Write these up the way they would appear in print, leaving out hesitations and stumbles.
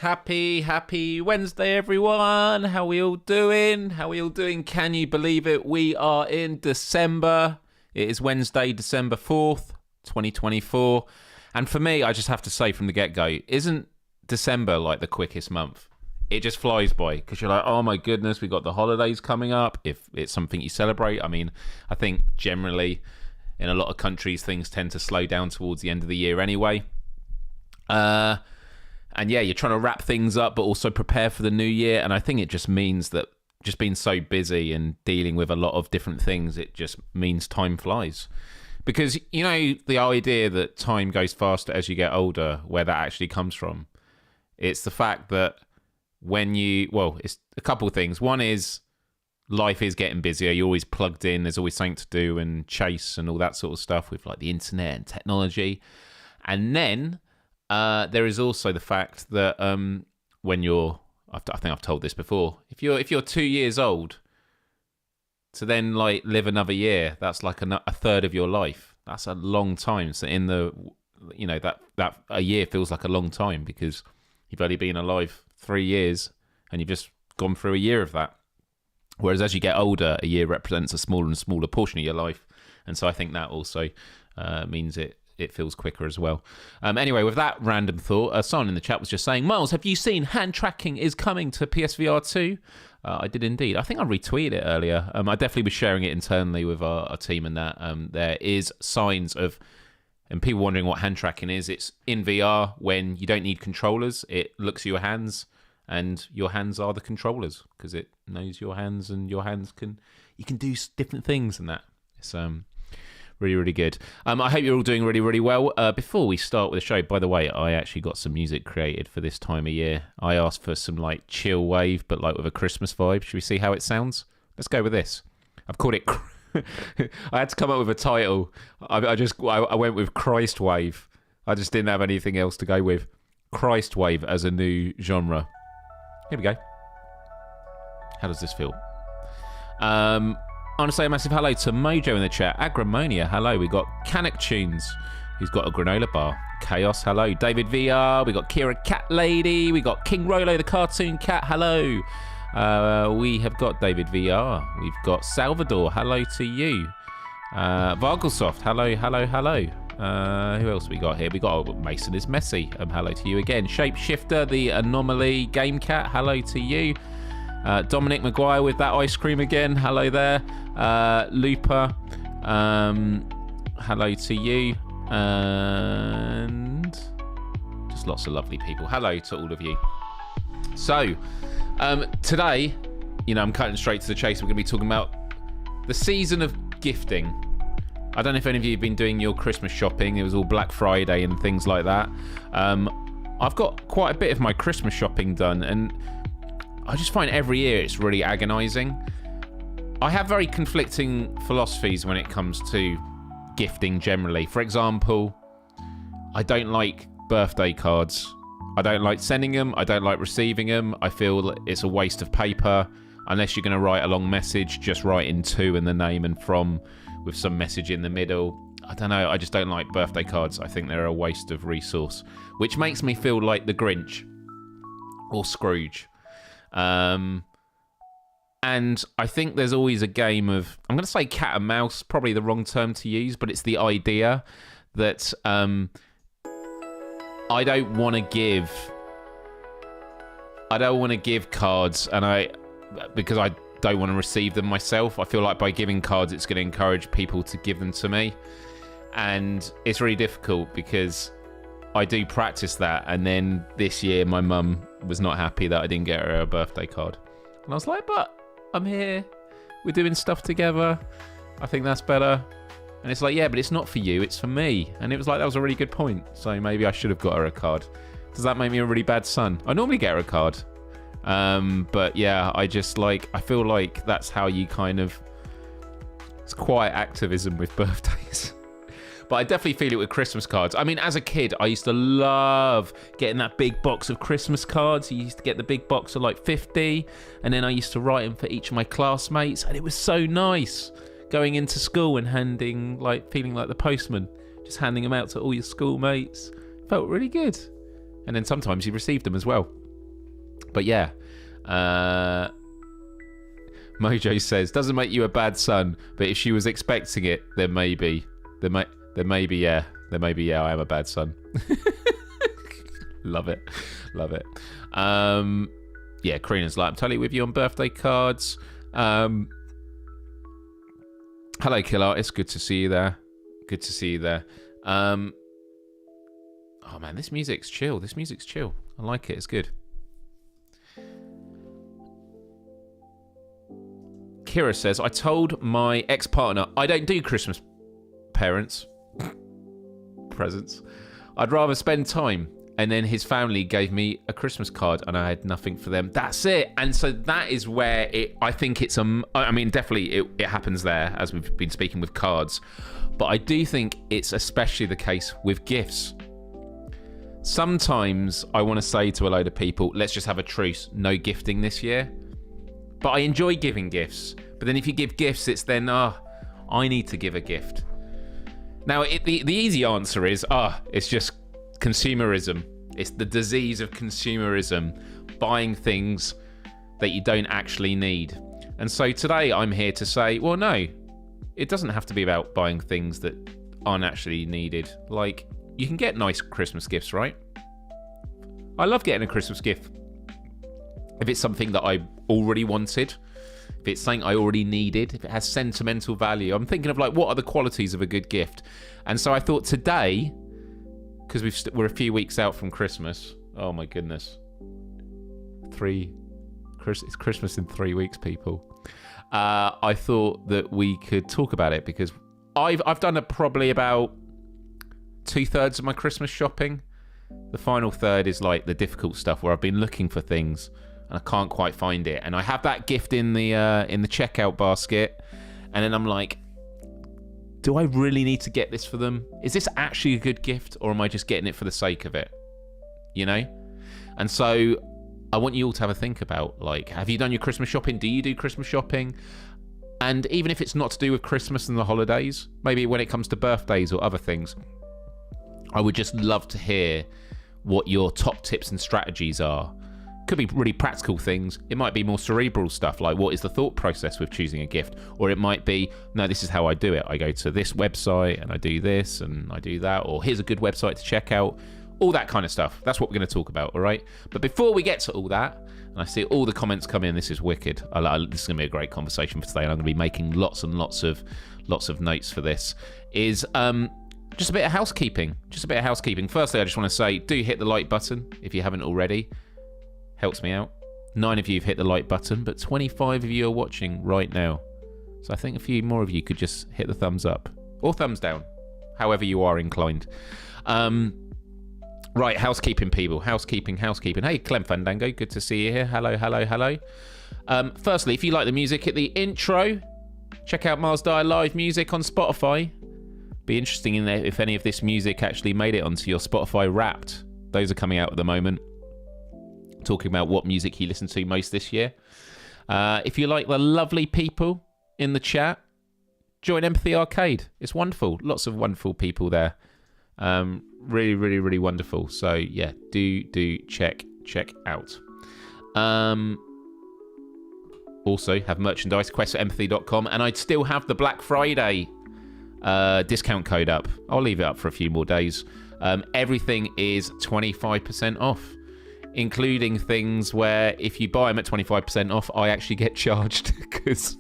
Happy Wednesday, everyone. How we all doing? Can you believe it? We are in December. It is Wednesday, December 4th, 2024. And for me, I just have to say from the get-go, isn't December like the quickest month? It just flies by because you're like, oh my goodness, we got the holidays coming up. If it's something you celebrate, I mean, I think generally in a lot of countries, things tend to slow down towards the end of the year anyway. And yeah, you're trying to wrap things up, but also prepare for the new year. And I think it just means that just being so busy and dealing with a lot of different things, it just means time flies. Because, you know, the idea that time goes faster as you get older, where that actually comes from, it's the fact that it's a couple of things. One is life is getting busier. You're always plugged in. There's always something to do and chase and all that sort of stuff with like the internet and technology. And then there is also the fact that when you're, I think I've told this before, if you're 2 years old, to then like live another year, that's like a third of your life. That's a long time. So in the, you know, that a year feels like a long time because you've only been alive 3 years and you've just gone through a year of that. Whereas as you get older, a year represents a smaller and smaller portion of your life. And so I think that also means it feels quicker as well. Anyway, with that random thought, someone in the chat was just saying, Myles, have you seen hand tracking is coming to PSVR 2? I did indeed. I think I retweeted it earlier. I definitely was sharing it internally with our team and that. There is signs of, and people wondering what hand tracking is, it's in VR when you don't need controllers. It looks at your hands and your hands are the controllers because it knows your hands and your hands you can do different things and that. It's really, really good. I hope you're all doing really, really well. Before we start with the show, by the way, I actually got some music created for this time of year. I asked for some like chill wave, but like with a Christmas vibe. Should we see how it sounds? Let's go with this. I've called it... I had to come up with a title. I went with Christ Wave. I just didn't have anything else to go with. Christ Wave as a new genre. Here we go. How does this feel? I want to say a massive hello to Mojo in the chat. Agramonia, hello. We got Canic Tunes, who's got a granola bar. Chaos, hello. David VR. We got Kira Cat Lady. We got King Rolo, the cartoon cat. Hello. We have got David VR. We've got Salvador. Hello to you. Vargelsoft. Hello, hello, hello. Who else we got here? We got Mason is Messy. Hello to you again. Shapeshifter, the Anomaly Game Cat. Hello to you. Dominic Maguire with that ice cream again. Hello there. Looper. Hello to you. And just lots of lovely people. Hello to all of you. So, today, you know, I'm cutting straight to the chase. We're going to be talking about the season of gifting. I don't know if any of you have been doing your Christmas shopping. It was all Black Friday and things like that. I've got quite a bit of my Christmas shopping done, and I just find every year it's really agonizing. I have very conflicting philosophies when it comes to gifting generally. For example, I don't like birthday cards. I don't like sending them. I don't like receiving them. I feel it's a waste of paper. Unless you're going to write a long message, just write in to and the name and from with some message in the middle. I don't know. I just don't like birthday cards. I think they're a waste of resource, which makes me feel like the Grinch or Scrooge. And I think there's always a game of, I'm going to say cat and mouse, probably the wrong term to use, but it's the idea that I don't want to give cards, and because I don't want to receive them myself. I feel like by giving cards, it's going to encourage people to give them to me, and it's really difficult because I do practice that. And then this year, my mum was not happy that I didn't get her a birthday card, and I was like, "But I'm here. We're doing stuff together. I think that's better." And it's like, yeah, but it's not for you, it's for me. And it was like, that was a really good point. So maybe I should have got her a card. Does that make me a really bad son? I normally get her a card. But yeah, I feel like that's how you kind of, it's quiet activism with birthdays. But I definitely feel it with Christmas cards. I mean, as a kid, I used to love getting that big box of Christmas cards. You used to get the big box of like 50. And then I used to write them for each of my classmates. And it was so nice going into school and feeling like the postman, just handing them out to all your schoolmates. Felt really good. And then sometimes you received them as well. But yeah, Mojo says, doesn't make you a bad son, but if she was expecting it, then maybe, yeah, I am a bad son. Love it. Yeah, Karina's like, I'm totally with you on birthday cards. Hello, Kill Artist. Good to see you there. Oh man, this music's chill. I like it. It's good. Kira says, I told my ex-partner I don't do Christmas presents. I'd rather spend time. And then his family gave me a Christmas card and I had nothing for them. That's it. And so that is where I think it's, definitely it happens there, as we've been speaking with cards. But I do think it's especially the case with gifts. Sometimes I want to say to a load of people, let's just have a truce. No gifting this year. But I enjoy giving gifts. But then if you give gifts, it's then, I need to give a gift. Now, the easy answer is, it's just consumerism. It's the disease of consumerism, buying things that you don't actually need. And so today I'm here to say, well, no, it doesn't have to be about buying things that aren't actually needed. Like, you can get nice Christmas gifts, right? I love getting a Christmas gift. If it's something that I already wanted, if it's something I already needed, if it has sentimental value, I'm thinking of like, what are the qualities of a good gift? And so I thought today, because we're a few weeks out from Christmas. Oh my goodness. It's Christmas in 3 weeks, people. I thought that we could talk about it because I've done probably about 2/3 of my Christmas shopping. The final third is like the difficult stuff where I've been looking for things and I can't quite find it. And I have that gift in the checkout basket, and then I'm like, do I really need to get this for them? Is this actually a good gift, or am I just getting it for the sake of it? You know? And so I want you all to have a think about, like, have you done your Christmas shopping? Do you do Christmas shopping? And even if it's not to do with Christmas and the holidays, maybe when it comes to birthdays or other things, I would just love to hear what your top tips and strategies are. Could be really practical things. It might be more cerebral stuff, like what is the thought process with choosing a gift? Or it might be, no, this is how I do it. I go to this website and I do this and I do that. Or here's a good website to check out. All that kind of stuff. That's what we're going to talk about, all right? But before we get to all that, and I see all the comments come in, this is wicked. This is going to be a great conversation for today, and I'm going to be making lots and lots of notes for this, is just a bit of housekeeping. Firstly, I just want to say, do hit the like button if you haven't already. Helps me out. 9 of you have hit the like button, but 25 of you are watching right now. So I think a few more of you could just hit the thumbs up or thumbs down, however you are inclined. Right, housekeeping, people. Housekeeping. Hey, Clem Fandango, good to see you here. Hello. Firstly, if you like the music at the intro, check out Myles Dyer live music on Spotify. Be interesting in there if any of this music actually made it onto your Spotify Wrapped. Those are coming out at the moment. Talking about what music you listen to most this year. If you like the lovely people in the chat, join Empathy Arcade. It's wonderful. Lots of wonderful people there. Really wonderful. So yeah, do check out. Also have merchandise, quest4empathy.com, and I'd still have the Black Friday discount code up. I'll leave it up for a few more days. Everything is 25% off, including things where if you buy them at 25% off, I actually get charged because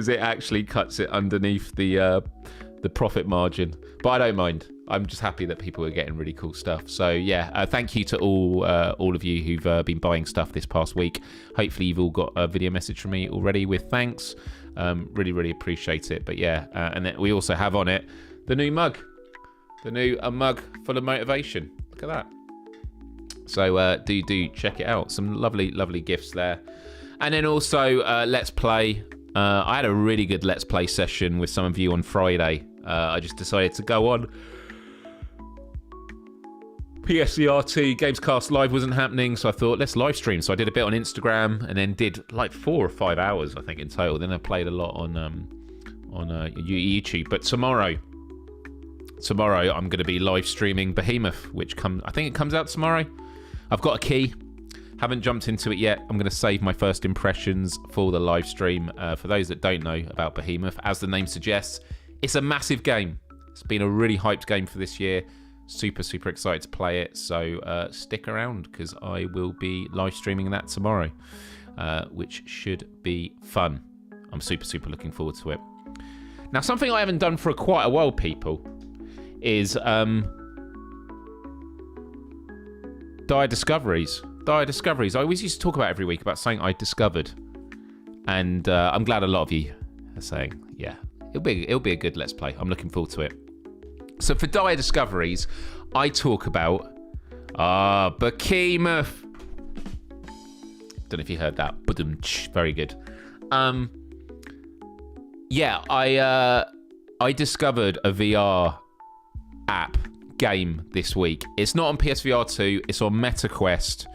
it actually cuts it underneath the profit margin. But I don't mind. I'm just happy that people are getting really cool stuff. So yeah, thank you to all of you who've been buying stuff this past week. Hopefully you've all got a video message from me already with thanks. Really appreciate it. But yeah, and then we also have on it the new mug, a mug full of motivation. Look at that. So do check it out. Some lovely gifts there. And then also Let's Play. I had a really good Let's Play session with some of you on Friday. I just decided to go on. PSCRT Gamescast Live wasn't happening, so I thought let's live stream. So I did a bit on Instagram and then did like 4 or 5 hours, I think, in total. Then I played a lot on YouTube. But tomorrow I'm going to be live streaming Behemoth, which I think it comes out tomorrow. I've got a key. Haven't jumped into it yet. I'm going to save my first impressions for the live stream. For those that don't know about Behemoth, as the name suggests, it's a massive game. It's been a really hyped game for this year. Super, super excited to play it. So stick around because I will be live streaming that tomorrow, which should be fun. I'm super, super looking forward to it. Now, something I haven't done for quite a while, people, is Dyer Discoveries. Dyer Discoveries. I always used to talk about every week about something I discovered, and I'm glad a lot of you are saying, yeah, it'll be a good Let's Play. I'm looking forward to it. So for Dyer Discoveries, I talk about Behemoth. Don't know if you heard that. Very good. Yeah, I discovered a VR app game this week. It's not on PSVR 2. It's on MetaQuest.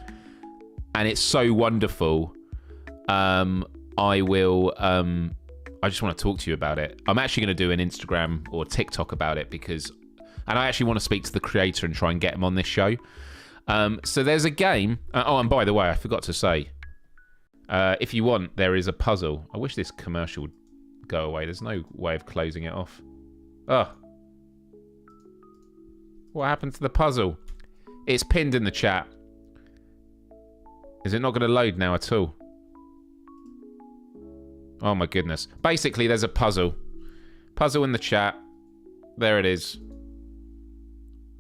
And it's so wonderful. I just want to talk to you about it. I'm actually going to do an Instagram or TikTok about it and I actually want to speak to the creator and try and get him on this show. So there's a game. And by the way, I forgot to say, if you want, there is a puzzle. I wish this commercial would go away. There's no way of closing it off. Oh. What happened to the puzzle? It's pinned in the chat. Is it not going to load now at all? Oh my goodness. Basically, there's a puzzle. Puzzle in the chat. There it is.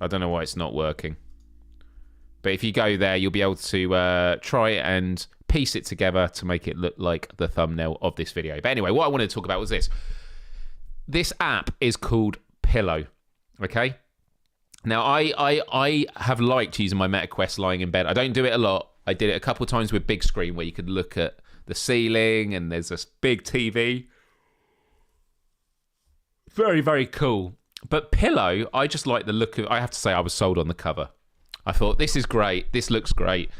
I don't know why it's not working. But if you go there, you'll be able to try and piece it together to make it look like the thumbnail of this video. But anyway, what I wanted to talk about was this. This app is called Pillow. Okay? Now, I have liked using my MetaQuest lying in bed. I don't do it a lot. I did it a couple of times with big screen where you could look at the ceiling and there's this big TV. Very, very cool. But Pillow, I just like the look of... I have to say, I was sold on the cover. I thought, this is great. This looks great.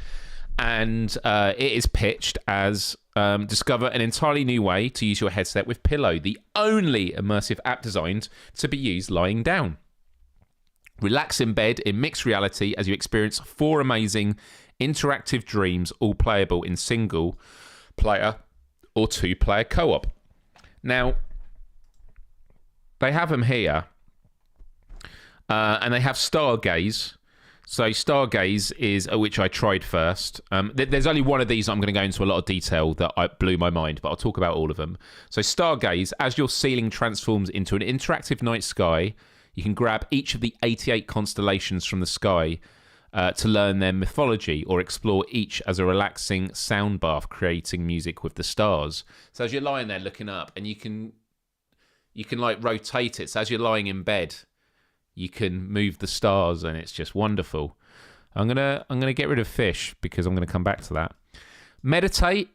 And it is pitched as discover an entirely new way to use your headset with Pillow, the only immersive app designed to be used lying down. Relax in bed in mixed reality as you experience 4 amazing interactive dreams, all playable in single player or 2-player co-op. Now, they have them here, and they have Stargaze. So Stargaze is which I tried first. There's only one of these I'm going to go into a lot of detail that blew my mind, but I'll talk about all of them. So Stargaze, as your ceiling transforms into an interactive night sky, you can grab each of the 88 constellations from the sky to learn their mythology or explore each as a relaxing sound bath, creating music with the stars. So as you're lying there looking up, and you can like rotate it. So as you're lying in bed, you can move the stars, and it's just wonderful. I'm gonna get rid of fish because I'm gonna come back to that. Meditate,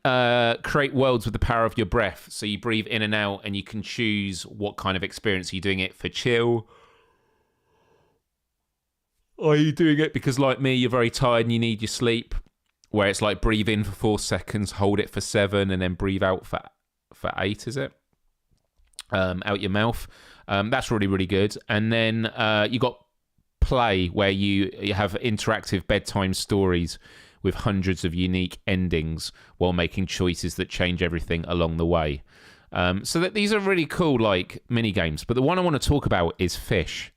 create worlds with the power of your breath. So you breathe in and out, and you can choose what kind of experience. Are you doing it for chill? Are you doing it because, like me, you're very tired and you need your sleep? Where it's like breathe in for 4 seconds, hold it for 7, and then breathe out for 8, is it? Out your mouth. That's really, really good. And then you got Play, where you have interactive bedtime stories with hundreds of unique endings while making choices that change everything along the way. So that these are really cool, like, mini games. But the one I want to talk about is Fish.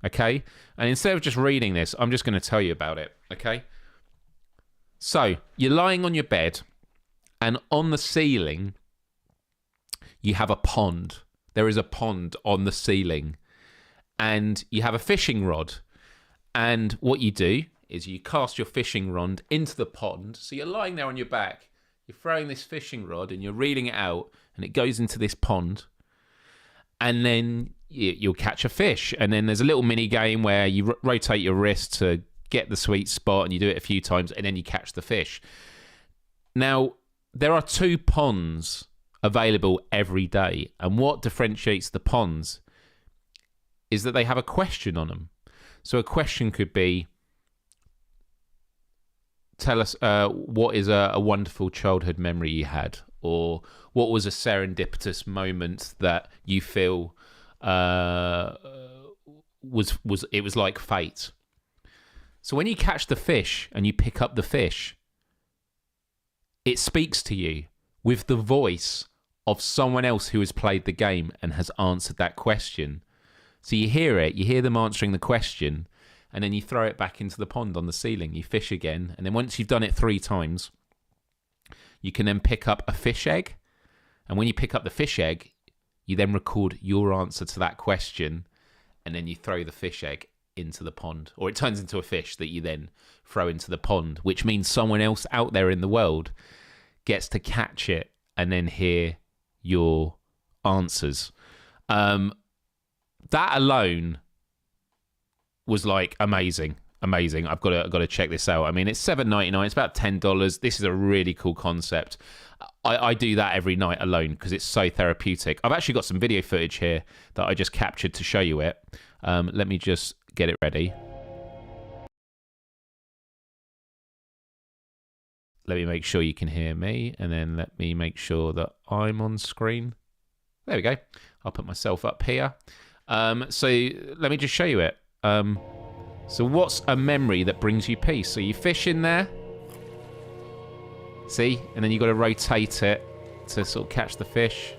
Okay? And instead of just reading this, I'm just going to tell you about it. Okay? So, you're lying on your bed, and on the ceiling, you have a pond. There is a pond on the ceiling. And you have a fishing rod. And what you do is you cast your fishing rod into the pond. So you're lying there on your back. You're throwing this fishing rod and you're reeling it out. And it goes into this pond. And then you'll catch a fish. And then there's a little mini game where you rotate your wrist to get the sweet spot. And you do it a few times. And then you catch the fish. Now, there are 2 ponds available every day. And what differentiates the ponds is that they have a question on them. So a question could be, tell us what is a wonderful childhood memory you had, or what was a serendipitous moment that you feel was like fate. So when you catch the fish and you pick up the fish, it speaks to you with the voice of someone else who has played the game and has answered that question. So you hear it, you hear them answering the question, and then you throw it back into the pond on the ceiling. You fish again, and then once you've done it 3 times, you can then pick up a fish egg. And when you pick up the fish egg, you then record your answer to that question, and then you throw the fish egg into the pond. Or it turns into a fish that you then throw into the pond, which means someone else out there in the world gets to catch it and then hear your answers. That alone was like amazing. I've got to check this out. I mean, it's $7.99. It's about $10. This is a really cool concept. I do that every night alone because it's so therapeutic. I've actually got some video footage here that I just captured to show you it. Let me just get it ready. Let me make sure you can hear me, and then let me make sure that I'm on screen. There we go. I'll put myself up here. So let me just show you it. So what's a memory that brings you peace? So you fish in there. See? And then you've got to rotate it to sort of catch the fish.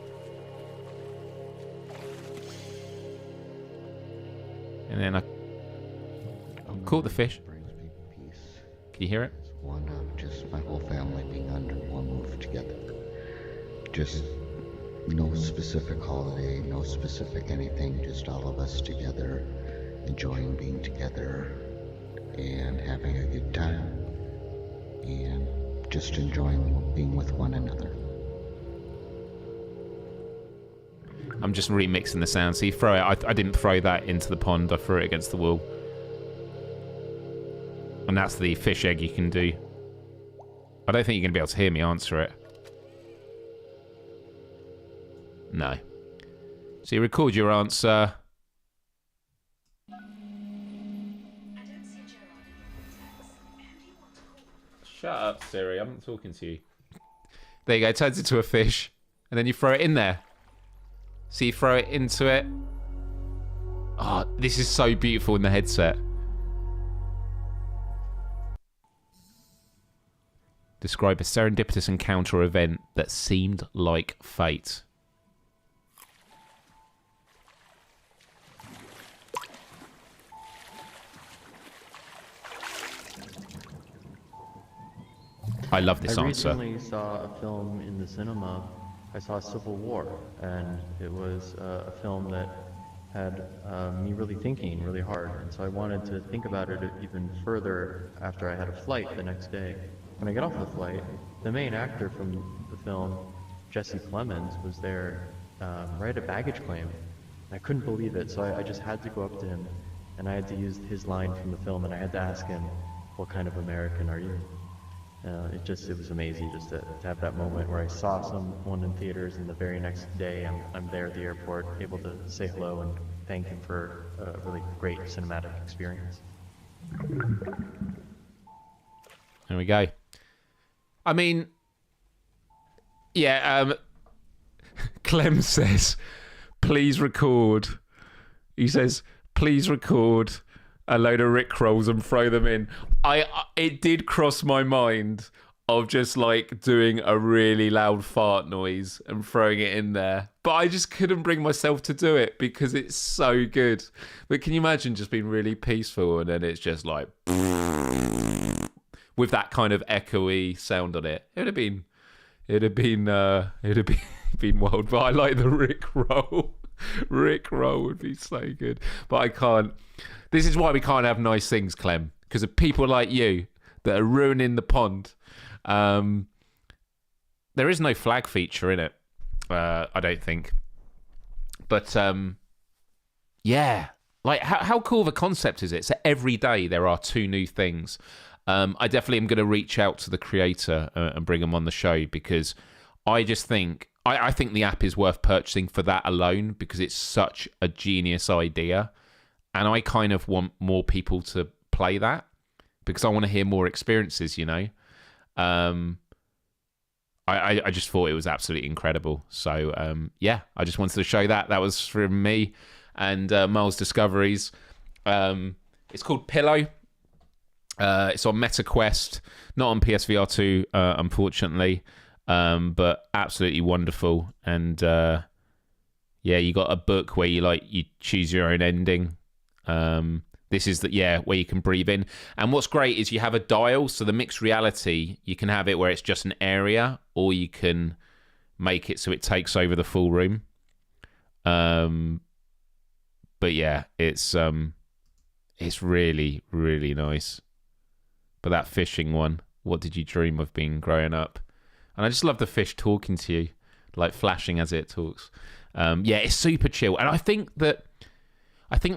And then I caught the fish. Can you hear it? One of just my whole family being under one roof together. Just no specific holiday, no specific anything, just all of us together, enjoying being together and having a good time and just enjoying being with one another. I'm just remixing the sound. So you throw it. I didn't throw that into the pond. I threw it against the wall. And that's the fish egg you can do. I don't think you're going to be able to hear me answer it. No. So you record your answer. Shut up, Siri. I'm not talking to you. There you go. It turns into a fish. And then you throw it in there. So you throw it into it. Oh, this is so beautiful in the headset. Describe a serendipitous encounter or event that seemed like fate. I love this answer. I recently saw a film in the cinema. I saw Civil War, and it was a film that had me really thinking really hard. And so I wanted to think about it even further after I had a flight the next day. When I got off the flight, the main actor from the film, Jesse Plemons, was there right at baggage claim. I couldn't believe it, so I just had to go up to him, and I had to use his line from the film, and I had to ask him, "What kind of American are you?" It was amazing just to have that moment where I saw someone in theaters, and the very next day I'm there at the airport, able to say hello and thank him for a really great cinematic experience. There we go. I mean, yeah, Clem says, please record. He says, please record a load of Rickrolls and throw them in. It did cross my mind of just like doing a really loud fart noise and throwing it in there. But I just couldn't bring myself to do it because it's so good. But can you imagine just being really peaceful and then it's just like with that kind of echoey sound on it? It'd have been wild. But I like the Rickroll. Rickroll would be so good. But I can't. This is why we can't have nice things, Clem, because of people like you that are ruining the pond. There is no flag feature in it, I don't think. But yeah, like how cool of a concept is it? So every day there are 2 new things. I definitely am going to reach out to the creator and bring him on the show because I just think I think the app is worth purchasing for that alone because it's such a genius idea. And I kind of want more people to play that because I want to hear more experiences, you know. I just thought it was absolutely incredible. So, yeah, I just wanted to show that. That was from me and Myles Discoveries. It's called Pillow. It's on MetaQuest, not on PSVR 2, unfortunately, but absolutely wonderful. And yeah, you got a book where you choose your own ending. This is where you can breathe in. And what's great is you have a dial, so the mixed reality, you can have it where it's just an area, or you can make it so it takes over the full room. But yeah, it's really, really nice. But that fishing one, what did you dream of being growing up? And I just love the fish talking to you, like flashing as it talks. Yeah, it's super chill. And I think the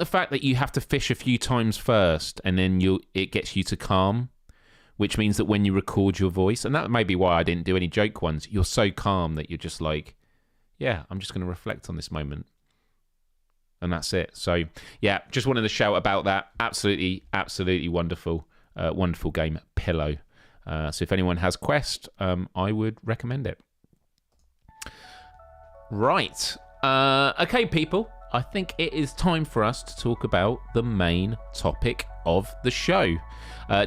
fact that you have to fish a few times first and then it gets you to calm, which means that when you record your voice, and that may be why I didn't do any joke ones, you're so calm that you're just like, yeah, I'm just going to reflect on this moment. And that's it. So, yeah, just wanted to shout about that. Absolutely, absolutely wonderful. Wonderful game, Pillow. So if anyone has Quest, I would recommend it. Right. Okay, people. I think it is time for us to talk about the main topic of the show.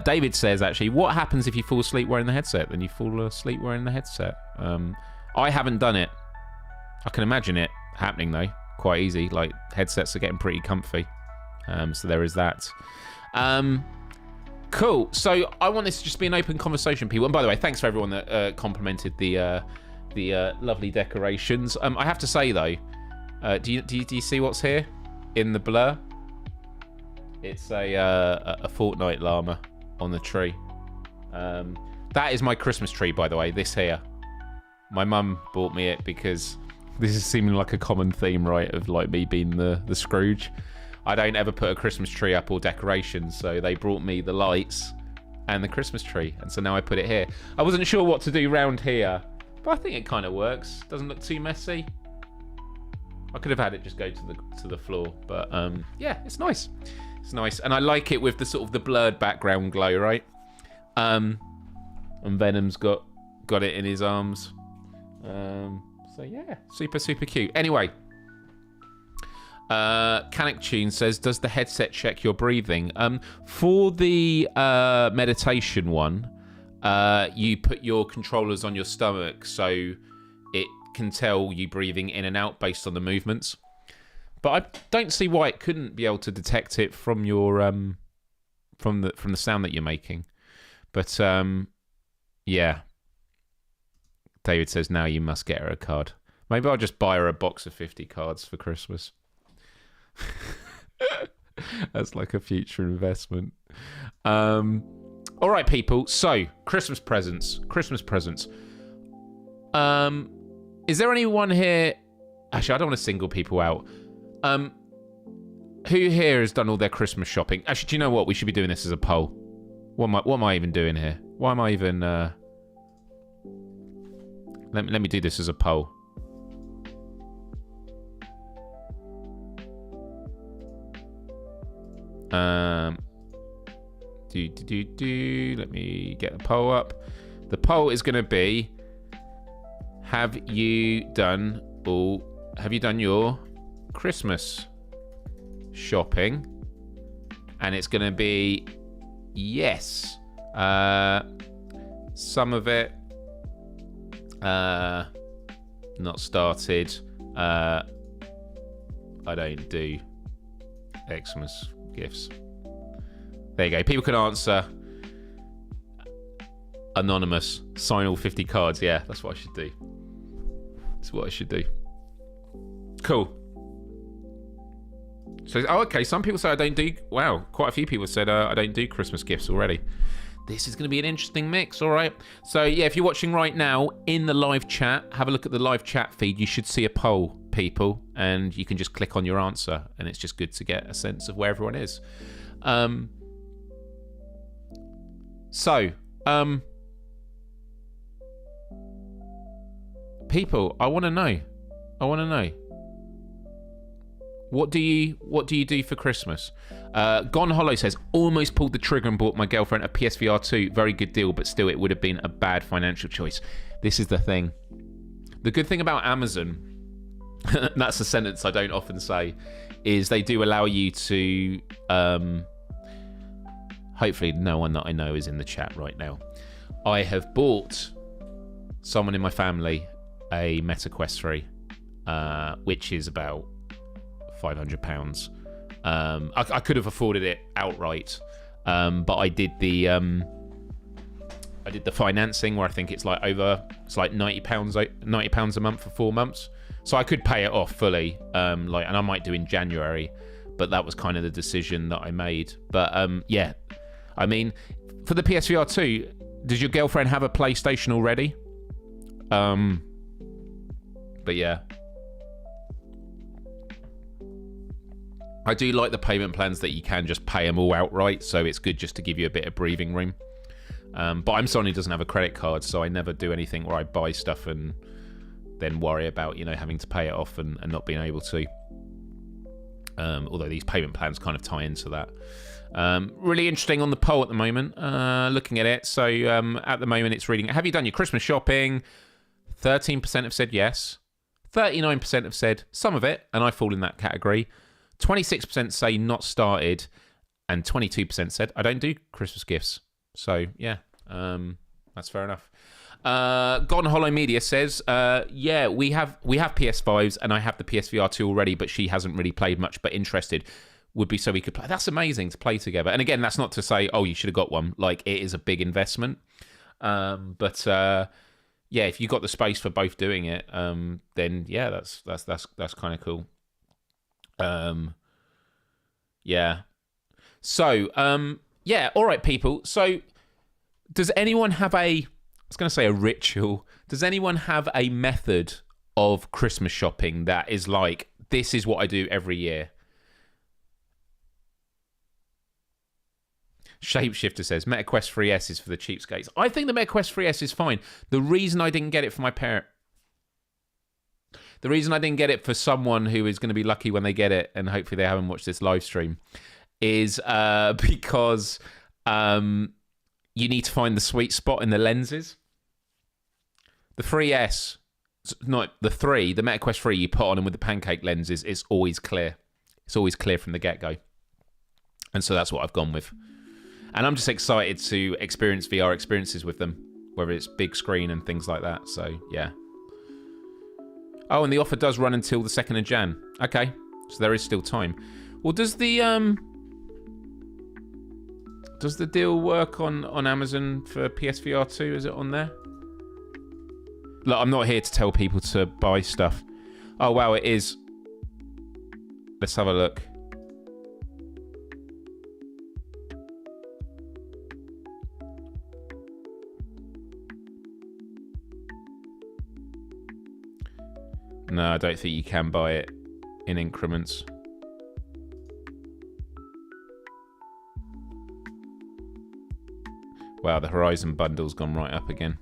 David says, actually, what happens if you fall asleep wearing the headset? Then you fall asleep wearing the headset. I haven't done it. I can imagine it happening, though. Quite easy. Like, headsets are getting pretty comfy. So there is that. Cool. So I want this to just be an open conversation, people. And by the way, thanks for everyone that complimented the lovely decorations. I have to say, though, do you see what's here in the blur? It's a Fortnite llama on the tree. That is my Christmas tree, by the way, this here. My mum bought me it because this is seeming like a common theme, right, of like me being the Scrooge. I don't ever put a Christmas tree up or decorations, so they brought me the lights and the Christmas tree, and so now I put it here. I wasn't sure what to do round here, but I think it kind of works. Doesn't look too messy. I could have had it just go to the floor, but yeah, it's nice. It's nice, and I like it with the sort of the blurred background glow, right? And Venom's got it in his arms. So yeah, super cute. Anyway, Canic Tune says, does the headset check your breathing? For the meditation one, you put your controllers on your stomach, so it can tell you breathing in and out based on the movements. But I don't see why it couldn't be able to detect it from your from the sound that you're making. But yeah. David says, now you must get her a card. Maybe I'll just buy her a box of 50 cards for Christmas. That's like a future investment. All right, people. So, Christmas presents. Is there anyone here... Actually, I don't want to single people out. Who here has done all their Christmas shopping? Actually, do you know what? We should be doing this as a poll. What am I even doing here? Why am I even... Let me do this as a poll. Let me get the poll up. The poll is going to be: Have you done your Christmas shopping? And it's going to be yes. Some of it not started. I don't do Xmas gifts. There you go. People can answer. Anonymous. Sign all 50 cards. Yeah, that's what I should do. That's what I should do. Cool. So, okay. Some people say I don't do... Wow, quite a few people said I don't do Christmas gifts already. This is going to be an interesting mix, all right? So, yeah, if you're watching right now in the live chat, have a look at the live chat feed. You should see a poll, people, and you can just click on your answer, and it's just good to get a sense of where everyone is. People, I want to know. What do you do for Christmas? Gone Hollow says, almost pulled the trigger and bought my girlfriend a PSVR 2. Very good deal, but still it would have been a bad financial choice. This is the thing. The good thing about Amazon, that's a sentence I don't often say, is they do allow you to hopefully no one that I know is in the chat right now. I have bought someone in my family a Meta Quest 3, which is about £500. I could have afforded it outright, but I did the financing where I think it's like £90 a month for 4 months, so I could pay it off fully, and I might do in January, but that was kind of the decision that I made. But yeah, I mean, for the PSVR 2, does your girlfriend have a PlayStation already? But yeah, I do like the payment plans that you can just pay them all outright, so it's good just to give you a bit of breathing room. But I'm someone who doesn't have a credit card, so I never do anything where I buy stuff and then worry about, having to pay it off and not being able to. Although these payment plans kind of tie into that. Really interesting on the poll at the moment, looking at it. So at the moment it's reading, have you done your Christmas shopping? 13% have said yes. 39% have said some of it, and I fall in that category. 26% say not started, and 22% said I don't do Christmas gifts. So yeah, that's fair enough. Gone Hollow Media says, yeah, we have PS5s, and I have the PSVR 2 already, but she hasn't really played much, but interested would be so we could play. That's amazing to play together. And again, that's not to say, oh, you should have got one. Like, it is a big investment. But yeah, if you got the space for both doing it, then yeah, that's kind of cool. Yeah. So, yeah, all right, people. So, does anyone have I was going to say a ritual. Does anyone have a method of Christmas shopping that is like, this is what I do every year? Shapeshifter says, MetaQuest 3S is for the cheapskates. I think the MetaQuest 3S is fine. The reason I didn't get it for my parent... The reason I didn't get it for someone who is going to be lucky when they get it, and hopefully they haven't watched this live stream, is because you need to find the sweet spot in the lenses. The 3S, not the 3, the MetaQuest 3 you put on and with the pancake lenses, it's always clear. It's always clear from the get-go. And so that's what I've gone with. And I'm just excited to experience VR experiences with them, whether it's big screen and things like that. So, yeah. Oh, and the offer does run until the 2nd of Jan. Okay, so there is still time. Well, does the deal work on Amazon for PSVR 2? Is it on there? Look, I'm not here to tell people to buy stuff. Oh, wow, it is. Let's have a look. No, I don't think you can buy it in increments. Wow, the Horizon bundle's gone right up again.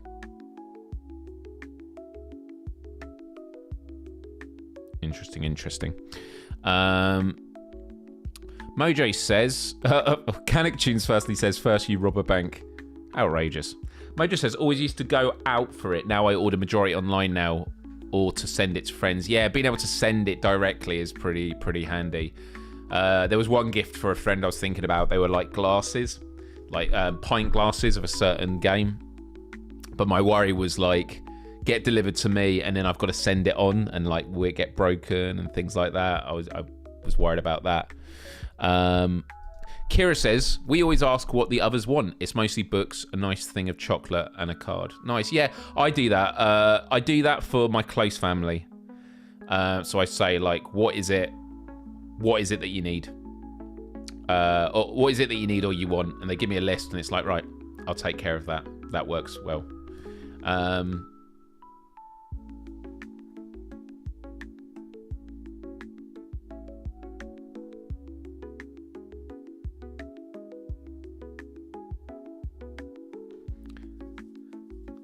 Interesting. Mojo says, Canic Tunes firstly says, first you rob a bank. Outrageous. Mojo says, always used to go out for it. Now I order majority online now, or to send it to friends. Yeah, being able to send it directly is pretty handy. There was one gift for a friend I was thinking about. They were like glasses, like pint glasses of a certain game. But my worry was like, get delivered to me and then I've got to send it on and like will it get broken and things like that. I was worried about that. Kira says, we always ask what the others want. It's mostly books, a nice thing of chocolate and a card. Nice. Yeah, I do that. I do that for my close family. So I say like, what is it that you need? Or what is it that you need or you want? And they give me a list and it's like, right, I'll take care of that. That works well.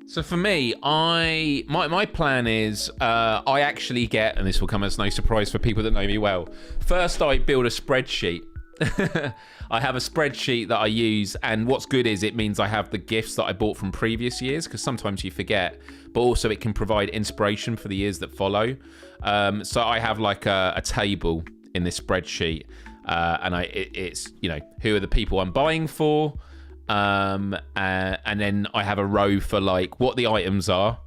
So for me, my plan is I actually get, and this will come as no surprise for people that know me well. First, I build a spreadsheet. I have a spreadsheet that I use, and what's good is it means I have the gifts that I bought from previous years, because sometimes you forget, but also it can provide inspiration for the years that follow. So I have like a table in this spreadsheet and it's who are the people I'm buying for, and then I have a row for like what the items are.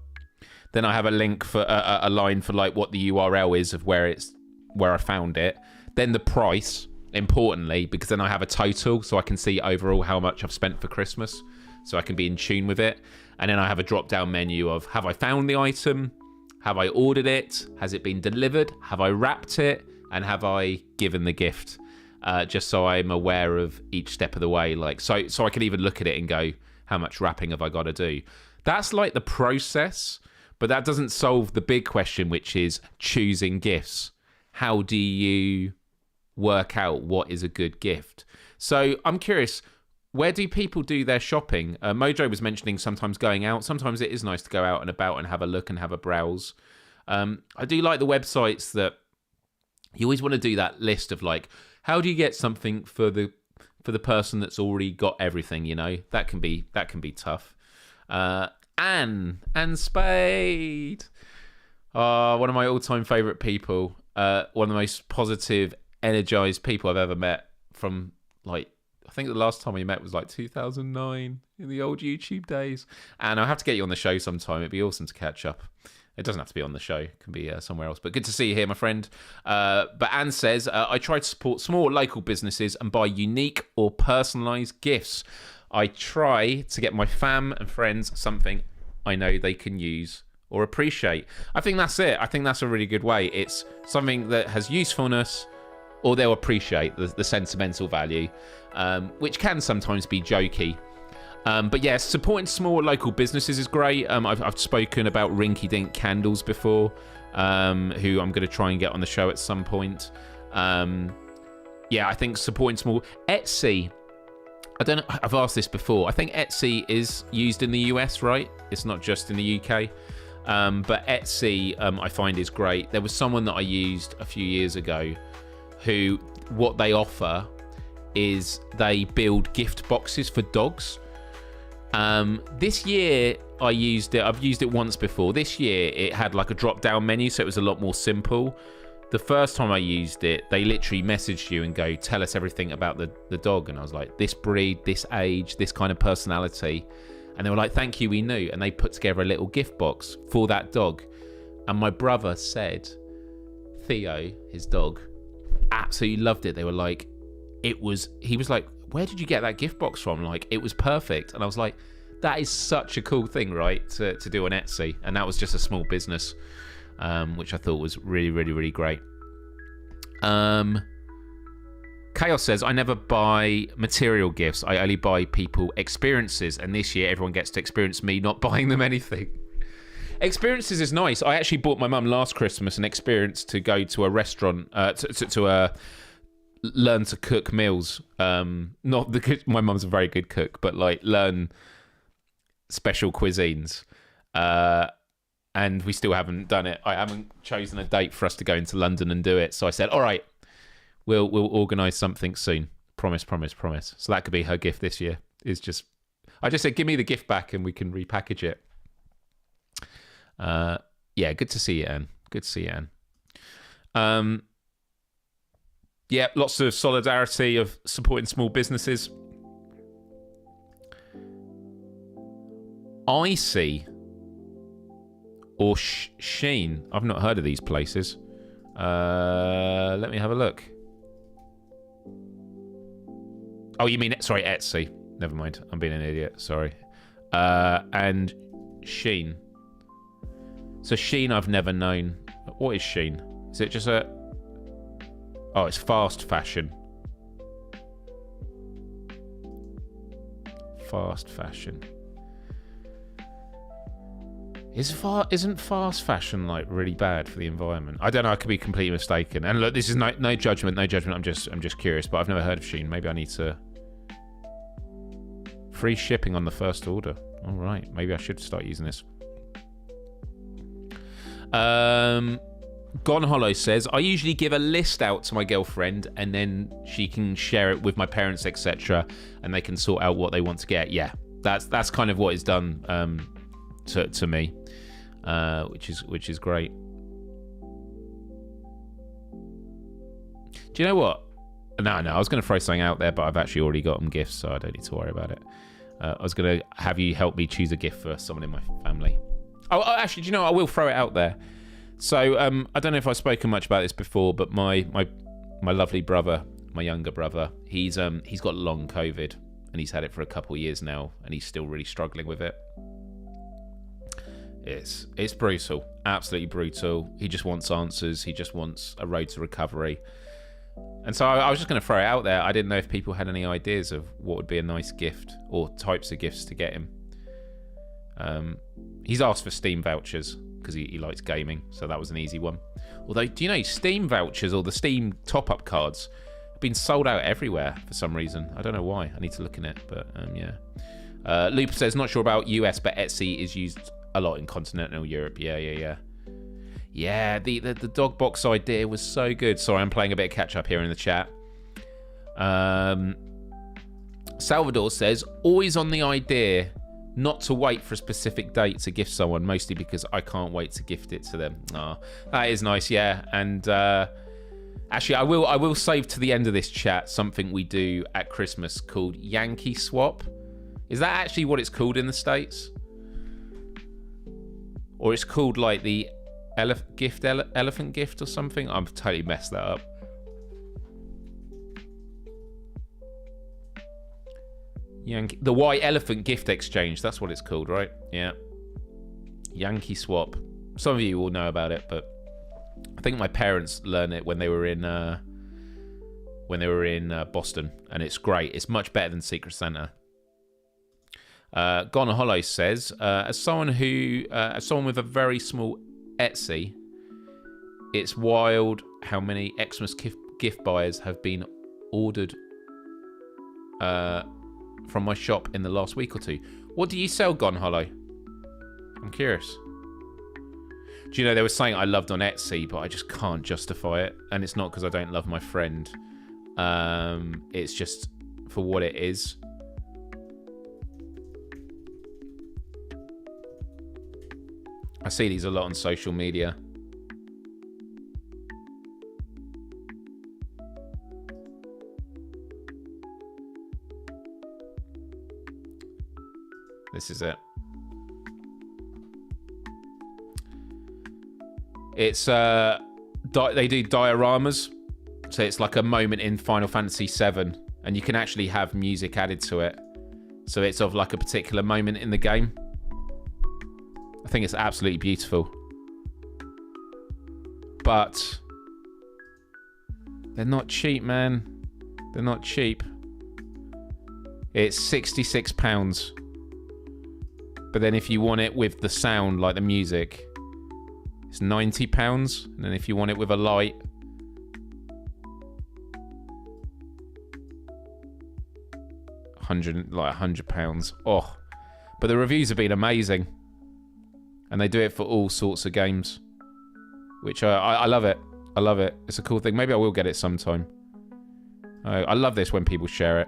Then I have a link for a line for like what the URL is of where I found it. Then the price, importantly, because then I have a total so I can see overall how much I've spent for Christmas, so I can be in tune with it. And then I have a drop down menu of have I found the item, have I ordered it, has it been delivered, have I wrapped it, and have I given the gift, just so I'm aware of each step of the way. Like so I can even look at it and go, how much wrapping have I got to do? That's like the process. But that doesn't solve the big question, which is choosing gifts. How do you work out what is a good gift? So I'm curious, where do people do their shopping? Mojo was mentioning sometimes going out. Sometimes it is nice to go out and about and have a look and have a browse. I do like the websites that you always want to do that list of like, how do you get something for the person that's already got everything? That can be tough. Anne Spade, one of my all-time favourite people, one of the most positive, energised people I've ever met from, like, I think the last time we met was like 2009 in the old YouTube days. And I'll have to get you on the show sometime. It'd be awesome to catch up. It doesn't have to be on the show. It can be somewhere else. But good to see you here, my friend. But Anne says, I try to support small local businesses and buy unique or personalised gifts. I try to get my fam and friends something I know they can use or appreciate. I think that's it. I think that's a really good way. It's something that has usefulness or they'll appreciate the sentimental value, which can sometimes be jokey. But yes, supporting small local businesses is great. I've spoken about Rinky Dink Candles before, who I'm going to try and get on the show at some point. I think supporting small... Etsy... I don't know, I've asked this before. I think Etsy is used in the US, right? It's not just in the UK. But Etsy, I find is great. There was someone that I used a few years ago who, what they offer is they build gift boxes for dogs. This year I used it. I've used it once before. This year it had like a drop-down menu, so it was a lot more simple. The first time I used it, they literally messaged you and go, tell us everything about the dog. And I was like, this breed, this age, this kind of personality. And they were like, thank you, we knew. And they put together a little gift box for that dog. And my brother said, Theo, his dog, absolutely loved it. They were like, he was like, where did you get that gift box from? Like, it was perfect. And I was like, that is such a cool thing, right, to do on Etsy. And that was just a small business. Which I thought was really, really, really great. Chaos says, I never buy material gifts. I only buy people experiences. And this year, everyone gets to experience me not buying them anything. Experiences is nice. I actually bought my mum last Christmas an experience to go to a restaurant, to learn to cook meals. Not the my mum's a very good cook, but like learn special cuisines. And we still haven't done it. I haven't chosen a date for us to go into London and do it. So I said, all right, we'll organise something soon. Promise. So that could be her gift this year. I just said, give me the gift back and we can repackage it. Good to see you, Anne. Good to see you, Anne. Lots of solidarity of supporting small businesses. I see... or Sheen. I've not heard of these places. Let me have a look. Oh, you mean, sorry, Etsy. Never mind. I'm being an idiot. Sorry. And Sheen. So Sheen I've never known. What is Sheen? Is it just a... Oh, it's fast fashion. Fast fashion. Isn't fast fashion like really bad for the environment? I don't know. I could be completely mistaken. And look, this is no judgment. I'm just curious. But I've never heard of Shein. Maybe I need to. Free shipping on the first order. All right. Maybe I should start using this. Gone Hollow says, I usually give a list out to my girlfriend and then she can share it with my parents, etc., and they can sort out what they want to get. Yeah, that's kind of what is done to me, which is great. Do you know what? No, I was going to throw something out there, but I've actually already got them gifts, so I don't need to worry about it. I was going to have you help me choose a gift for someone in my family. Oh, actually, do you know what? I will throw it out there. So, I don't know if I've spoken much about this before, but my lovely brother, my younger brother, he's got long COVID, and he's had it for a couple of years now, and he's still really struggling with it. It's brutal, absolutely brutal. He just wants answers. He just wants a road to recovery. And so I was just going to throw it out there. I didn't know if people had any ideas of what would be a nice gift or types of gifts to get him. He's asked for Steam vouchers because he likes gaming, so that was an easy one. Although, do you know, Steam vouchers or the Steam top-up cards have been sold out everywhere for some reason. I don't know why. I need to look in it, but yeah. Loop says, not sure about US, but Etsy is used a lot in continental Europe. Yeah. Yeah, the dog box idea was so good. Sorry, I'm playing a bit of catch up here in the chat. Salvador says, always on the idea not to wait for a specific date to gift someone, mostly because I can't wait to gift it to them. Oh, that is nice, yeah. And actually, I will save to the end of this chat something we do at Christmas called Yankee Swap. Is that actually what it's called in the States? Or it's called like the elephant gift or something? I've totally messed that up. The white elephant gift exchange, that's what it's called, right? Yeah. Yankee Swap. Some of you will know about it, but I think my parents learned it when they were in Boston, and it's great. It's much better than Secret Santa. Gone Hollow says, as someone with a very small Etsy, it's wild how many Xmas gift buyers have been ordered from my shop in the last week or two. What do you sell, Gone Hollow? I'm curious. Do you know, there was something I loved on Etsy, but I just can't justify it. And it's not because I don't love my friend. It's just for what it is. I see these a lot on social media. This is it. It's they do dioramas, so it's like a moment in Final Fantasy VII, and you can actually have music added to it, so it's of like a particular moment in the game. I think it's absolutely beautiful. But they're not cheap, man. They're not cheap. It's £66. But then if you want it with the sound, like the music, it's £90. And then if you want it with a light, £100. Oh, but the reviews have been amazing. And they do it for all sorts of games, which I love it. I love it. It's a cool thing. Maybe I will get it sometime. I love this when people share it.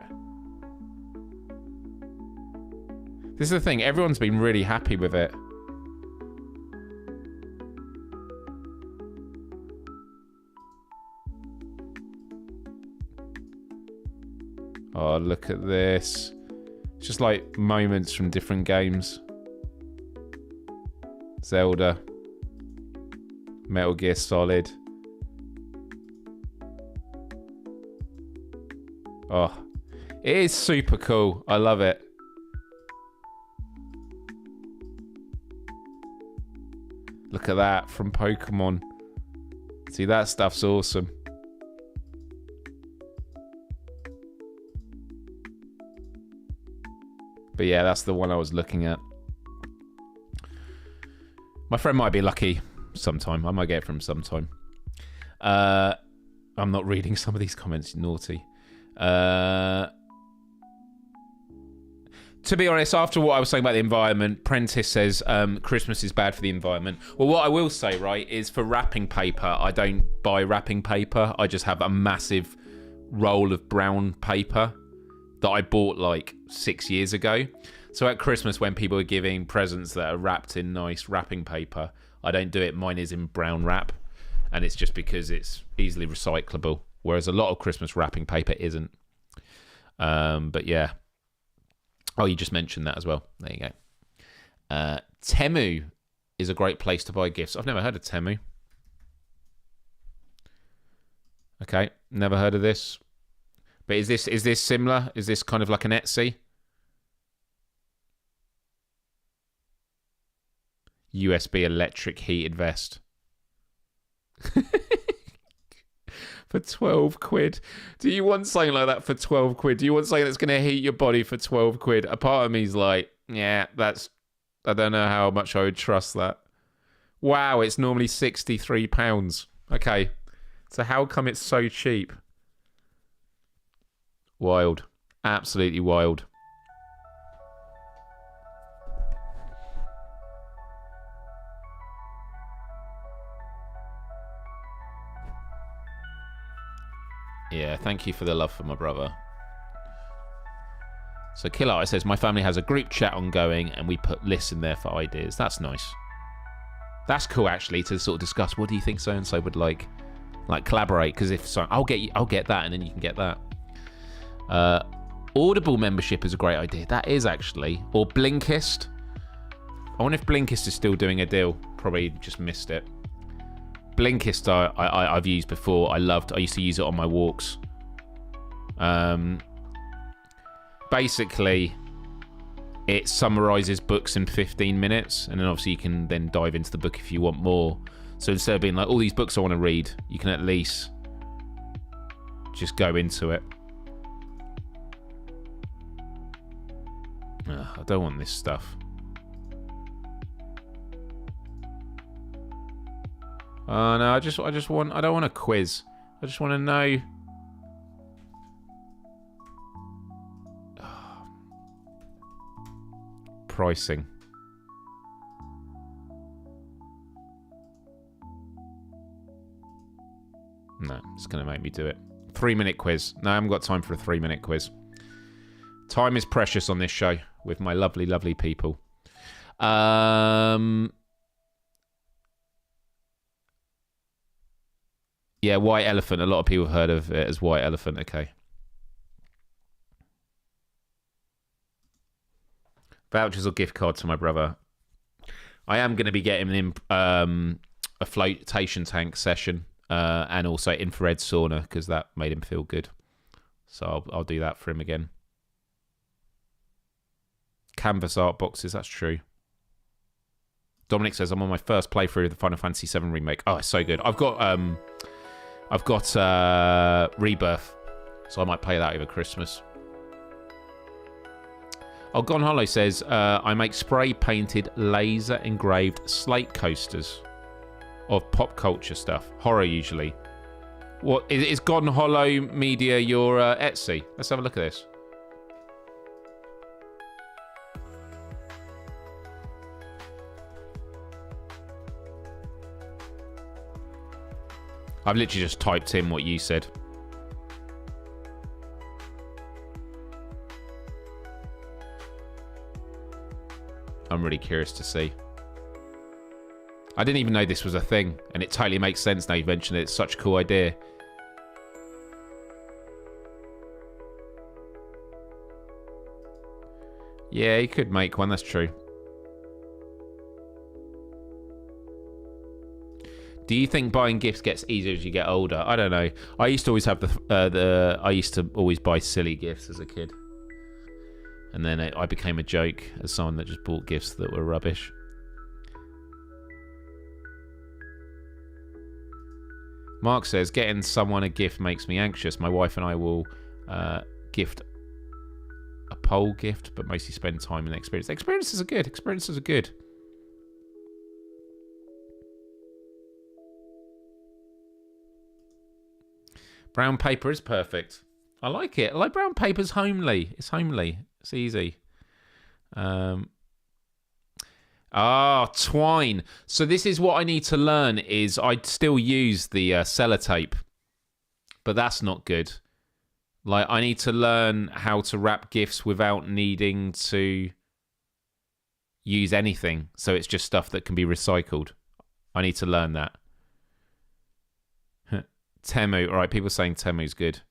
This is the thing. Everyone's been really happy with it. Oh, look at this. It's just like moments from different games. Zelda, Metal Gear Solid. Oh, it is super cool. I love it. Look at that from Pokemon. See, that stuff's awesome. But yeah, that's the one I was looking at. My friend might be lucky sometime. I might get it from sometime. I'm not reading some of these comments. Naughty. To be honest, after what I was saying about the environment, Prentice says Christmas is bad for the environment. Well, what I will say, right, is for wrapping paper, I don't buy wrapping paper. I just have a massive roll of brown paper that I bought like 6 years ago. So at Christmas, when people are giving presents that are wrapped in nice wrapping paper, I don't do it. Mine is in brown wrap, and it's just because it's easily recyclable. whereas a lot of Christmas wrapping paper isn't. But yeah. Oh, you just mentioned that as well. There you go. Temu is a great place to buy gifts. I've never heard of Temu. Okay, never heard of this. But is this similar? Is this kind of like an Etsy? USB electric heated vest. For 12 quid. Do you want something like that for 12 quid? Do you want something that's going to heat your body for 12 quid? A part of me's like, yeah, I don't know how much I would trust that. Wow, it's normally £63. Okay, so how come it's so cheap? Wild. Absolutely wild. Yeah, thank you for the love for my brother. So Killer Eye says, my family has a group chat ongoing and we put lists in there for ideas. That's nice. That's cool, actually, to sort of discuss, what do you think so-and-so would like collaborate, because if so, I'll get that, and then you can get that. Audible membership is a great idea. That is, actually. Or Blinkist. I wonder if Blinkist is still doing a deal. Probably just missed it. Blinkist I've used before. I used to use it on my walks. Basically, it summarizes books in 15 minutes, and then obviously you can then dive into the book if you want more. So instead of being like, all these books I want to read, you can at least just go into it. I don't want this stuff. Oh no, I don't want a quiz. I just want to know. Pricing. No, it's going to make me do it. 3-minute quiz. No, I haven't got time for a 3-minute quiz. Time is precious on this show with my lovely, lovely people. Yeah, White Elephant. A lot of people have heard of it as White Elephant. Okay. Vouchers or gift card to my brother. I am going to be getting him a flotation tank session and also infrared sauna because that made him feel good. So I'll do that for him again. Canvas art boxes, that's true. Dominic says, I'm on my first playthrough of the Final Fantasy VII Remake. Oh, it's so good. I've got Rebirth, so I might play that over Christmas. Oh, Gone Hollow says, I make spray-painted, laser-engraved slate coasters of pop culture stuff. Horror, usually. What is Gone Hollow Media your Etsy? Let's have a look at this. I've literally just typed in what you said. I'm really curious to see. I didn't even know this was a thing, and it totally makes sense now you've mentioned it. It's such a cool idea. Yeah, you could make one, that's true. Do you think buying gifts gets easier as you get older? I don't know. I used to always have I used to always buy silly gifts as a kid. And then I became a joke as someone that just bought gifts that were rubbish. Mark says, getting someone a gift makes me anxious. My wife and I will gift a pole gift, but mostly spend time in the experience. Experiences are good. Experiences are good. Brown paper is perfect. I like it. I like brown paper. It's homely. It's homely. It's easy. Twine. So this is what I need to learn is I'd still use the sellotape, but that's not good. Like, I need to learn how to wrap gifts without needing to use anything. So it's just stuff that can be recycled. I need to learn that. Temu. All right, people saying Temu's good.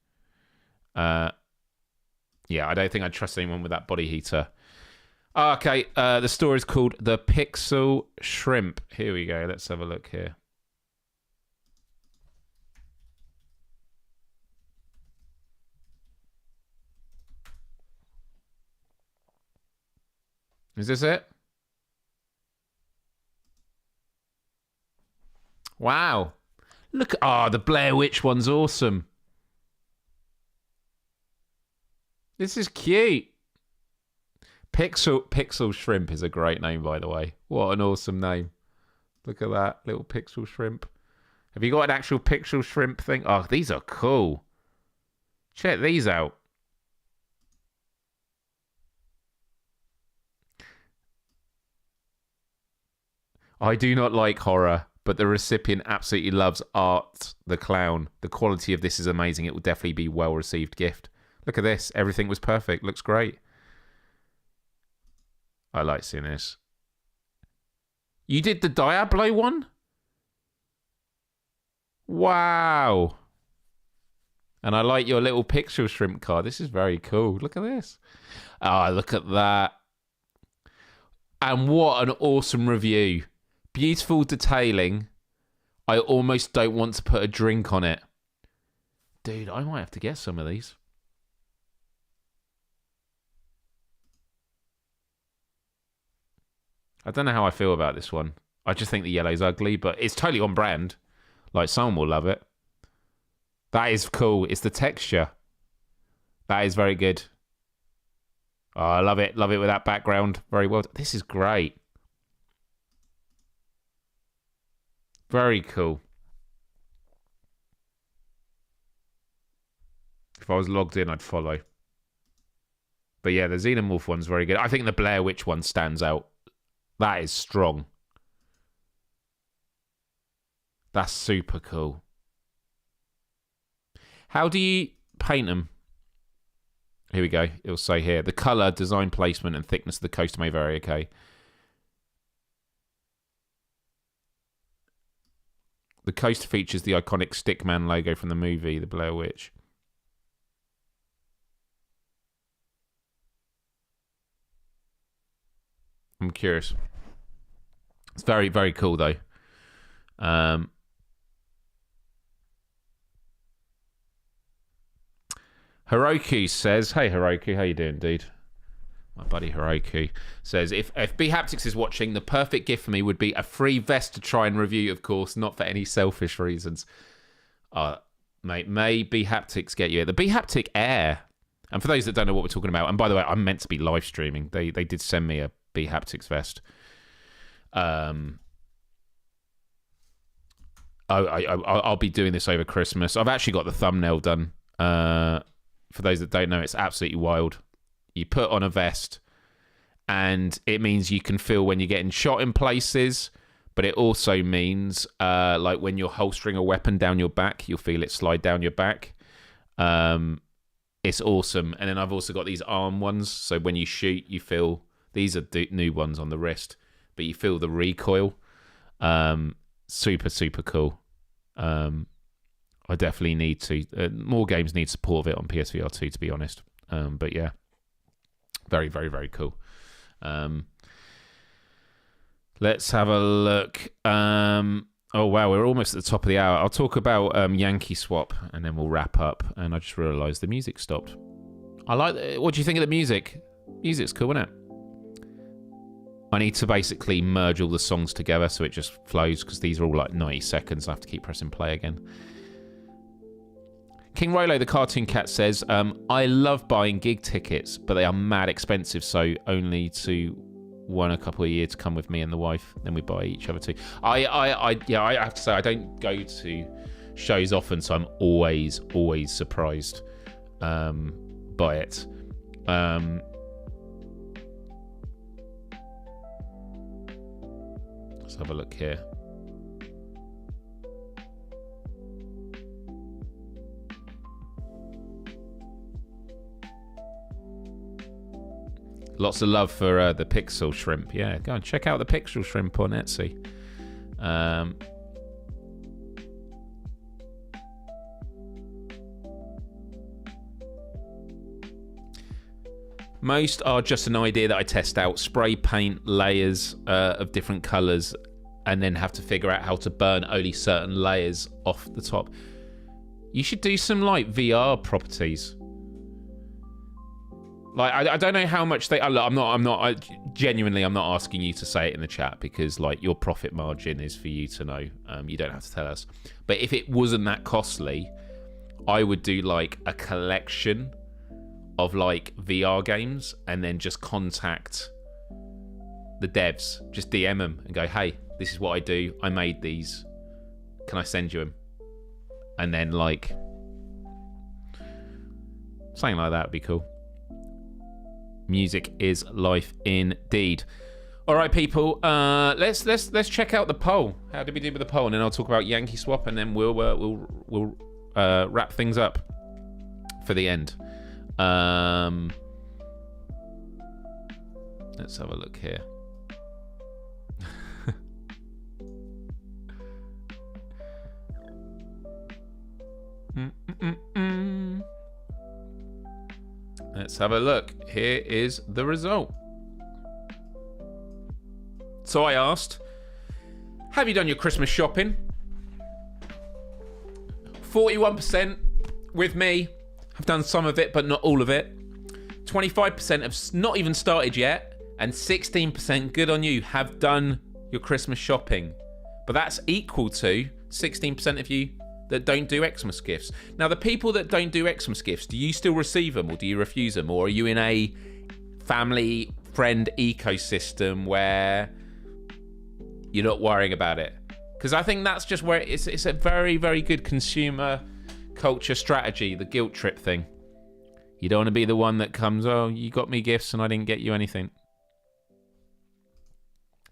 Yeah, I don't think I'd trust anyone with that body heater. Okay, the store is called The Pixel Shrimp. Here we go. Let's have a look here. Is this it? Wow. Look. The Blair Witch one's awesome. This is cute. Pixel Shrimp is a great name, by the way. What an awesome name. Look at that little Pixel Shrimp. Have you got an actual Pixel Shrimp thing? Oh, these are cool. Check these out. I do not like horror, but the recipient absolutely loves Art the Clown. The quality of this is amazing. It will definitely be a well-received gift. Look at this. Everything was perfect. Looks great. I like seeing this. You did the Diablo one? Wow. And I like your little Pixel Shrimp card. This is very cool. Look at this. Look at that. And what an awesome review. Beautiful detailing. I almost don't want to put a drink on it. Dude, I might have to get some of these. I don't know how I feel about this one. I just think the yellow's ugly, but it's totally on brand. Like, someone will love it. That is cool. It's the texture. That is very good. Oh, I love it. Love it with that background. Very well. This is great. Very cool. If I was logged in, I'd follow. But yeah, the Xenomorph one's very good. I think the Blair Witch one stands out. That is strong. That's super cool. How do you paint them? Here we go. It'll say here. The colour, design placement, and thickness of the coaster may vary. Okay. The coaster features the iconic Stickman logo from the movie, The Blair Witch. I'm curious. It's very, very cool, though. Hiroku says, hey, Hiroku, how you doing, dude? My buddy Hiroku says, if B Haptics is watching, the perfect gift for me would be a free vest to try and review, of course, not for any selfish reasons. Mate, may B Haptics get you the B Haptic Air. And for those that don't know what we're talking about, and by the way, I'm meant to be live streaming. They did send me a B Haptics vest. I'll be doing this over Christmas. I've actually got the thumbnail done. For those that don't know, it's absolutely wild. You put on a vest, and it means you can feel when you're getting shot in places, but it also means, like when you're holstering a weapon down your back, you'll feel it slide down your back. It's awesome. And then I've also got these arm ones, so when you shoot, you feel... These are new ones on the wrist, but you feel the recoil. Super, super cool. I definitely need to... more games need support of it on PSVR 2, to be honest. But yeah. Very, very, very cool. Let's have a look. Oh, wow, we're almost at the top of the hour. I'll talk about Yankee Swap, and then we'll wrap up. And I just realised the music stopped. What do you think of the music? Music's cool, isn't it? I need to basically merge all the songs together so it just flows, because these are all like 90 seconds. I have to keep pressing play again. King Rolo, the cartoon cat, says, I love buying gig tickets, but they are mad expensive, so only to one a couple of years to come with me and the wife. Then we buy each other two. I have to say, I don't go to shows often, so I'm always surprised by it. Let's have a look here. Lots of love for the Pixel Shrimp. Yeah, go and check out the Pixel Shrimp on Etsy. Most are just an idea that I test out, spray paint layers of different colours, and then have to figure out how to burn only certain layers off the top. You should do some like VR properties. Like I don't know how much they. I'm not genuinely. I'm not asking you to say it in the chat because like your profit margin is for you to know. You don't have to tell us. But if it wasn't that costly, I would do like a collection of like VR games and then just contact the devs, just DM them and go, hey, this is what I do. I made these. Can I send you them? And then like something like that would be cool. Music is life indeed. All right, people. Let's check out the poll. How did we do with the poll? And then I'll talk about Yankee Swap, and then we'll wrap things up for the end. Let's have a look here. Let's have a look. Here is the result. So I asked, have you done your Christmas shopping? 41% with me have done some of it, but not all of it. 25% have not even started yet. And 16%, good on you, have done your Christmas shopping. But that's equal to 16% of you that don't do Xmas gifts. Now, the people that don't do Xmas gifts, do you still receive them or do you refuse them? Or are you in a family friend ecosystem where you're not worrying about it? Because I think that's just where it's a very, very good consumer culture strategy, the guilt trip thing. You don't want to be the one that comes, oh, you got me gifts and I didn't get you anything.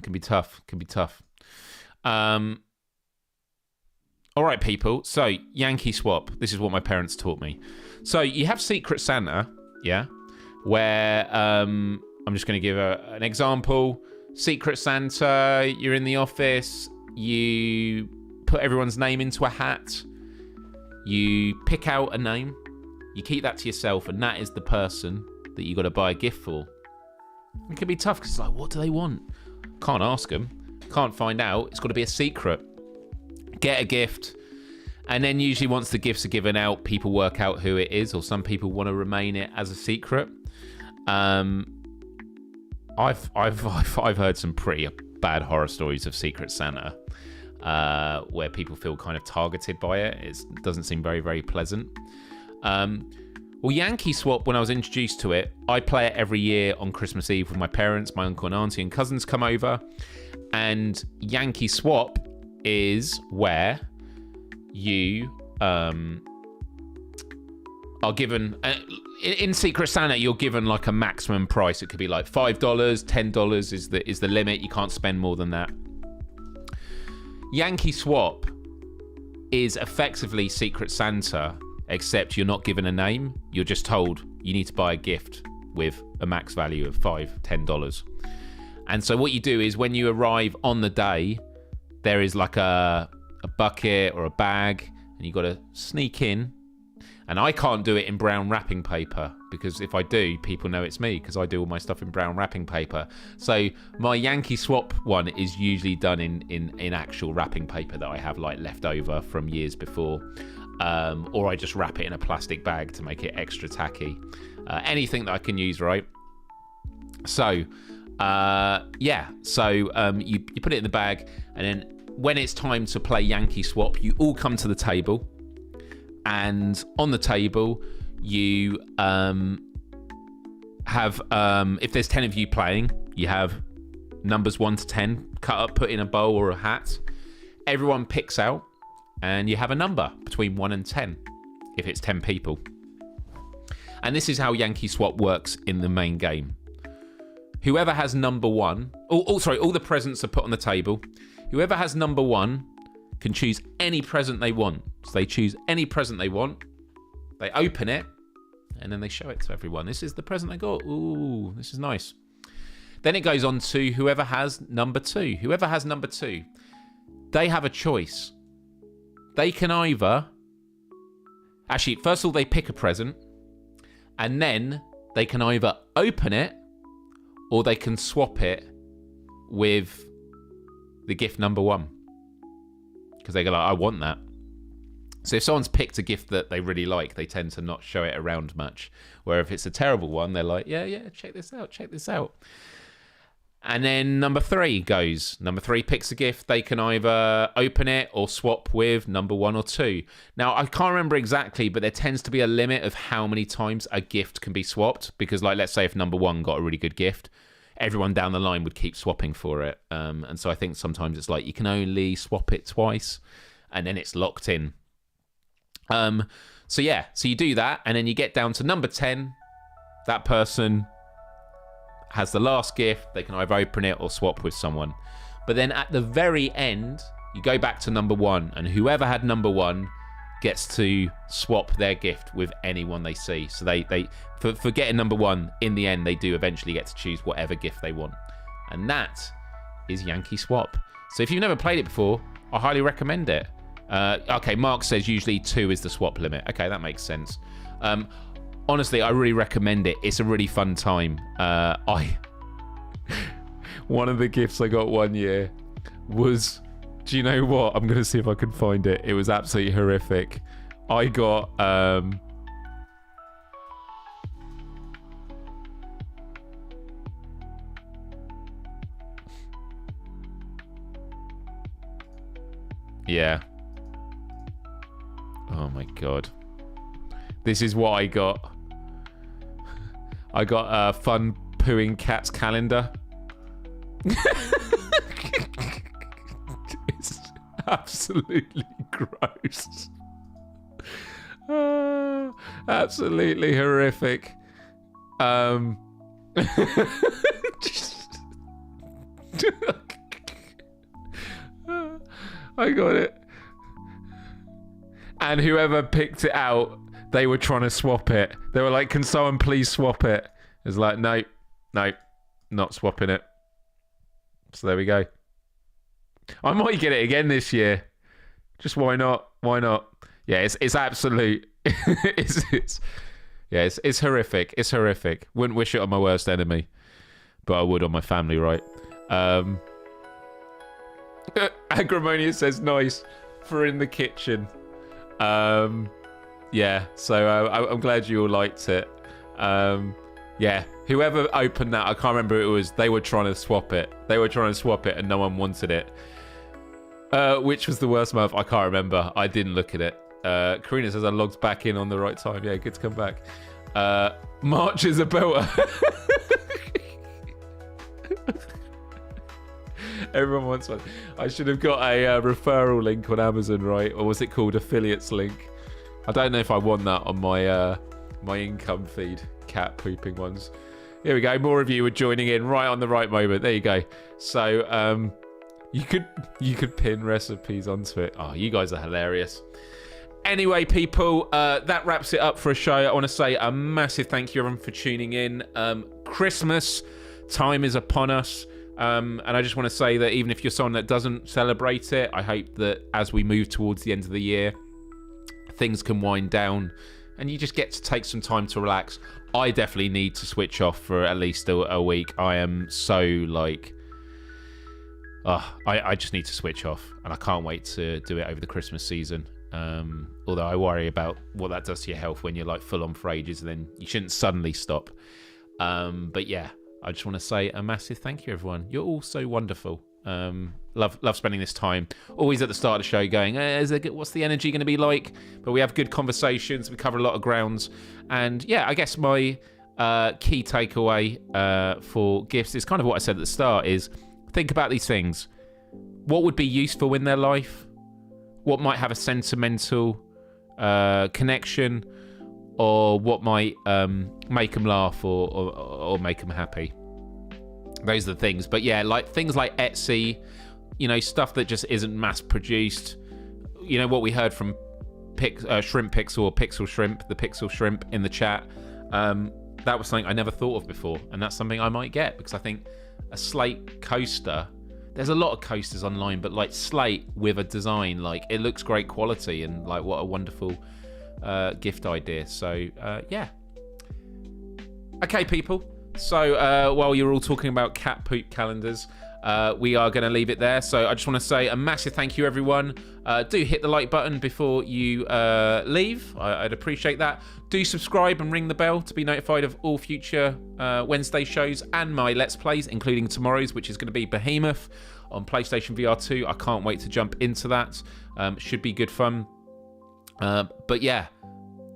Can be tough. All right, people. So, Yankee Swap. This is what my parents taught me. So, you have Secret Santa, yeah? Where, I'm just going to give an example. Secret Santa, you're in the office. You put everyone's name into a hat. You pick out a name. You keep that to yourself, and that is the person that you got to buy a gift for. It can be tough, because it's like, what do they want? Can't ask them. Can't find out. It's got to be a secret. Get a gift, and then usually once the gifts are given out, people work out who it is, or some people want to remain it as a secret. I've heard some pretty bad horror stories of Secret Santa, where people feel kind of targeted by it. It doesn't seem very, very pleasant. Well, Yankee Swap, when I was introduced to it, I play it every year on Christmas Eve with my parents. My uncle and auntie and cousins come over, and Yankee Swap is where you are given in Secret Santa, you're given like a maximum price. It could be like $5, $10 is the limit. You can't spend more than that. Yankee Swap is effectively Secret Santa, except you're not given a name. You're just told you need to buy a gift with a max value of $5, $10. And so what you do is when you arrive on the day, there is like a bucket or a bag, and you got to sneak in. And I can't do it in brown wrapping paper, because if I do, people know it's me, because I do all my stuff in brown wrapping paper. So my Yankee Swap one is usually done in actual wrapping paper that I have like left over from years before. Or I just wrap it in a plastic bag to make it extra tacky. Anything that I can use, right? So, you put it in the bag, and then when it's time to play Yankee Swap, you all come to the table, and on the table you have, if there's 10 of you playing, you have numbers 1 to 10 cut up, put in a bowl or a hat. Everyone picks out, and you have a number between 1 and 10 if it's 10 people. And this is how Yankee Swap works in the main game. Whoever has number 1, all the presents are put on the table. Whoever has number 1 can choose any present they want. So they choose any present they want, they open it, and then they show it to everyone. This is the present I got. Ooh, this is nice. Then it goes on to whoever has number 2. Whoever has number 2, they have a choice. They can either... Actually, first of all, they pick a present, and then they can either open it or they can swap it with the gift number one. Because they go like, I want that. So if someone's picked a gift that they really like, they tend to not show it around much. Where if it's a terrible one, they're like, yeah, check this out. And then number three goes. Number three picks a gift. They can either open it or swap with number one or two. Now, I can't remember exactly, but there tends to be a limit of how many times a gift can be swapped. Because, like, let's say if number one got a really good gift, everyone down the line would keep swapping for it. And so I think sometimes it's like you can only swap it twice, and then it's locked in. So you do that, and then you get down to number 10. That person has the last gift. They can either open it or swap with someone. But then at the very end, you go back to number one, and whoever had number one gets to swap their gift with anyone they see. So they for getting number one, in the end, they do eventually get to choose whatever gift they want. And that is Yankee Swap. So if you've never played it before, I highly recommend it. Okay, Mark says usually 2 is the swap limit. Okay, that makes sense. Honestly, I really recommend it. It's a really fun time. One of the gifts I got one year was, do you know what? I'm going to see if I can find it. It was absolutely horrific. I got yeah. Oh my god. This is what I got. I got a fun pooing cats calendar. It's absolutely gross. Absolutely horrific. I got it. And whoever picked it out, they were trying to swap it. They were like, can someone please swap it? It's like, no, not swapping it. So there we go. I might get it again this year. Just why not? Yeah, it's absolute. It's horrific. It's horrific. Wouldn't wish it on my worst enemy, but I would on my family, right? Agramonia says nice for in the kitchen. Yeah, so I'm glad you all liked it. Yeah, whoever opened that, I can't remember who it was. They were trying to swap it. And no one wanted it. Which was the worst month? I can't remember. I didn't look at it. Karina says I logged back in on the right time. Yeah, good to come back. March is a belter. Everyone wants one. I should have got a referral link on Amazon, right? Or was it called affiliates link? I don't know if I want that on my my income feed. Cat pooping ones. Here we go. More of you are joining in right on the right moment. There you go. So you could pin recipes onto it. Oh, you guys are hilarious. Anyway, people, that wraps it up for a show. I want to say a massive thank you, everyone, for tuning in. Christmas time is upon us. And I just want to say that even if you're someone that doesn't celebrate it, I hope that as we move towards the end of the year, things can wind down and you just get to take some time to relax. I definitely need to switch off for at least a week. I am so like, I just need to switch off, and I can't wait to do it over the Christmas season. Although I worry about what that does to your health when you're like full on for ages, and then you shouldn't suddenly stop. But yeah, I just want to say a massive thank you, everyone. You're all so wonderful. Love spending this time. Always at the start of the show going, what's the energy going to be like? But we have good conversations. We cover a lot of grounds. And yeah, I guess my key takeaway for gifts is kind of what I said at the start is think about these things. What would be useful in their life? What might have a sentimental connection? Or what might make them laugh or make them happy? Those are the things. But yeah, like things like Etsy, you know, stuff that just isn't mass produced. You know, what we heard from Shrimp Pixel or Pixel Shrimp, the Pixel Shrimp in the chat. That was something I never thought of before. And that's something I might get because I think a slate coaster, there's a lot of coasters online, but like slate with a design, like it looks great quality and like what a wonderful gift idea. So yeah. Okay, people. So while you're all talking about cat poop calendars, we are going to leave it there. So I just want to say a massive thank you, everyone. Do hit the like button before you leave. I'd appreciate that. Do subscribe and ring the bell to be notified of all future Wednesday shows and my Let's Plays, including tomorrow's, which is going to be Behemoth on PlayStation VR 2. I can't wait to jump into that. Should be good fun. But yeah,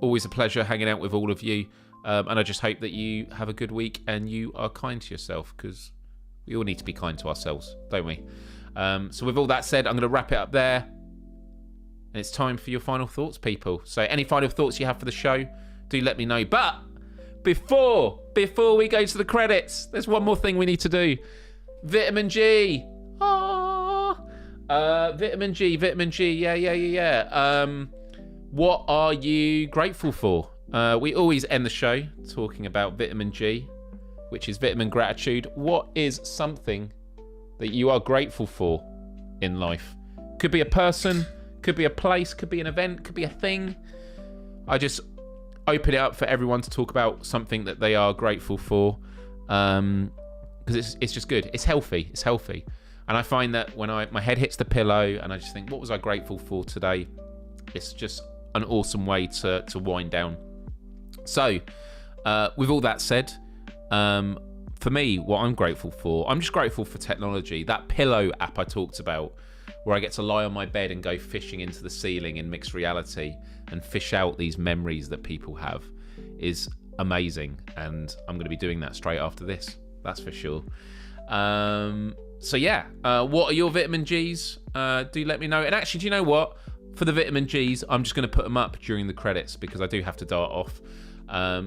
always a pleasure hanging out with all of you. And I just hope that you have a good week and you are kind to yourself, because we all need to be kind to ourselves, don't we? So with all that said, I'm going to wrap it up there. And it's time for your final thoughts, people. So any final thoughts you have for the show, do let me know. But before we go to the credits, there's one more thing we need to do. Vitamin G. Vitamin G. Yeah. What are you grateful for? We always end the show talking about vitamin G, which is vitamin gratitude. What is something that you are grateful for in life? Could be a person, could be a place, could be an event, could be a thing. I just open it up for everyone to talk about something that they are grateful for, because it's just good. It's healthy. And I find that when my head hits the pillow and I just think, what was I grateful for today? It's just an awesome way to wind down. So, with all that said, for me, what I'm grateful for, I'm just grateful for technology. That pillow app I talked about, where I get to lie on my bed and go fishing into the ceiling in mixed reality and fish out these memories that people have, is amazing. And I'm going to be doing that straight after this. That's for sure. So yeah, what are your vitamin Gs? Do let me know. And actually, do you know what? For the vitamin Gs, I'm just going to put them up during the credits because I do have to dart off.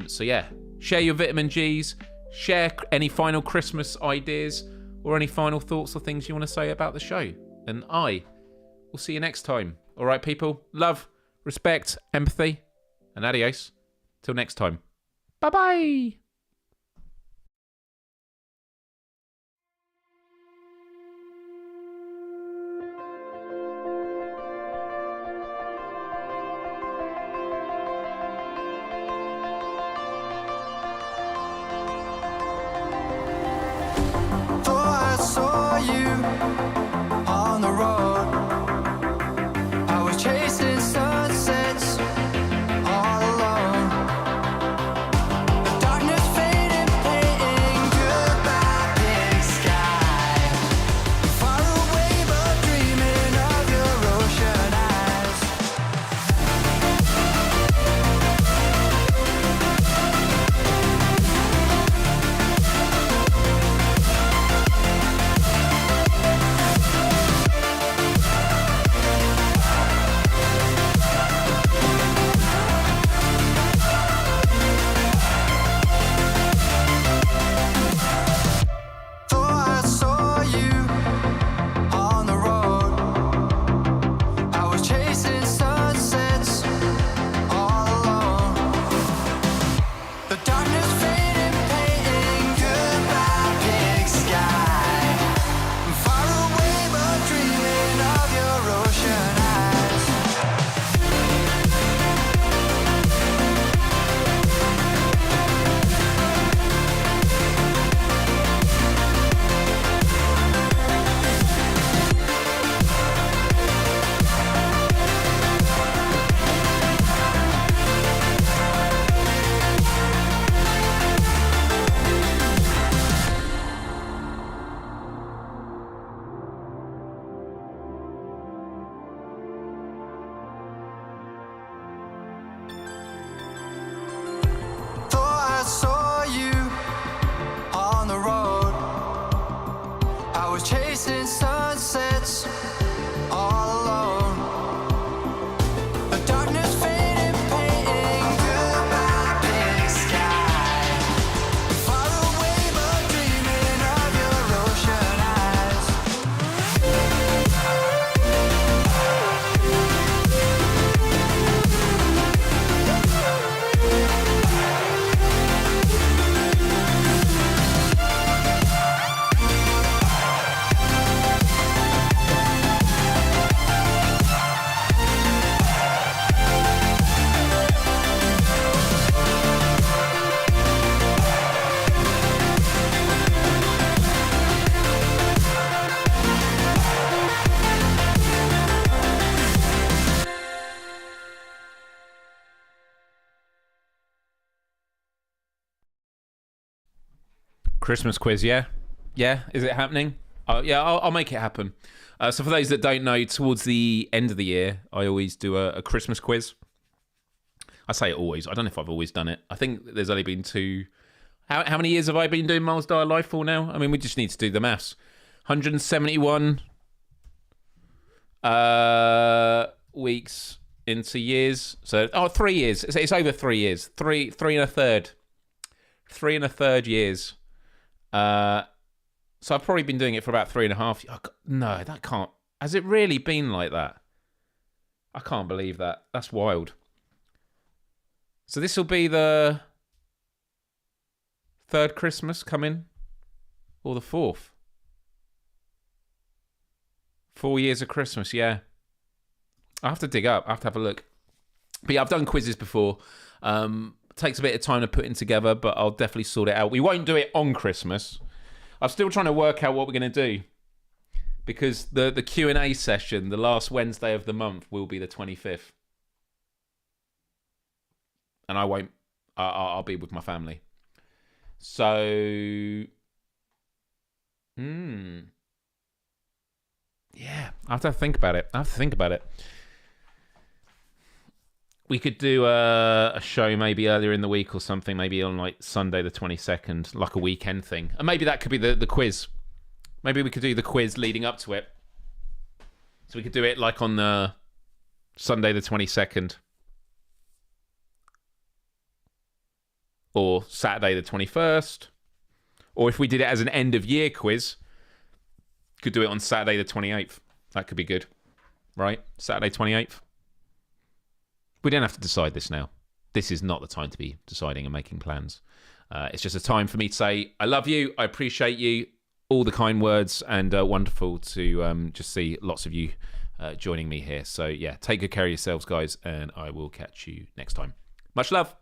So yeah, share your vitamin Gs, share any final Christmas ideas or any final thoughts or things you want to say about the show. And I will see you next time. All right, people. Love, respect, empathy, and adios. Till next time. Bye-bye. Darkness Christmas quiz, yeah? Yeah, is it happening? Yeah, I'll make it happen. So for those that don't know, towards the end of the year, I always do a Christmas quiz. I say always. I don't know if I've always done it. I think there's only been 2... How many years have I been doing Myles Dyer Life for now? I mean, we just need to do the maths. 171 weeks into years. So, 3 years. It's over 3 years. Three and a third. 3.5 years. So I've probably been doing it for about 3.5 years. No, that can't. Has it really been like that? I can't believe that. That's wild. So this will be the 3rd Christmas coming, or the 4th. 4 years of Christmas, yeah. I have to dig up. I have to have a look. But yeah, I've done quizzes before. Takes a bit of time to put in together, but I'll definitely sort it out. We won't do it on Christmas. I'm still trying to work out what we're going to do, because the Q&A session, the last Wednesday of the month, will be the 25th. And I won't. I'll be with my family. So, yeah, I have to think about it. We could do a show maybe earlier in the week or something, maybe on like Sunday the 22nd, like a weekend thing. And maybe that could be the quiz. Maybe we could do the quiz leading up to it. So we could do it like on the Sunday the 22nd. Or Saturday the 21st. Or if we did it as an end of year quiz, could do it on Saturday the 28th. That could be good. Right? Saturday 28th. We don't have to decide this now. This is not the time to be deciding and making plans. It's just a time for me to say, I love you, I appreciate you, all the kind words, and wonderful to just see lots of you joining me here. So yeah, take good care of yourselves, guys, and I will catch you next time. Much love.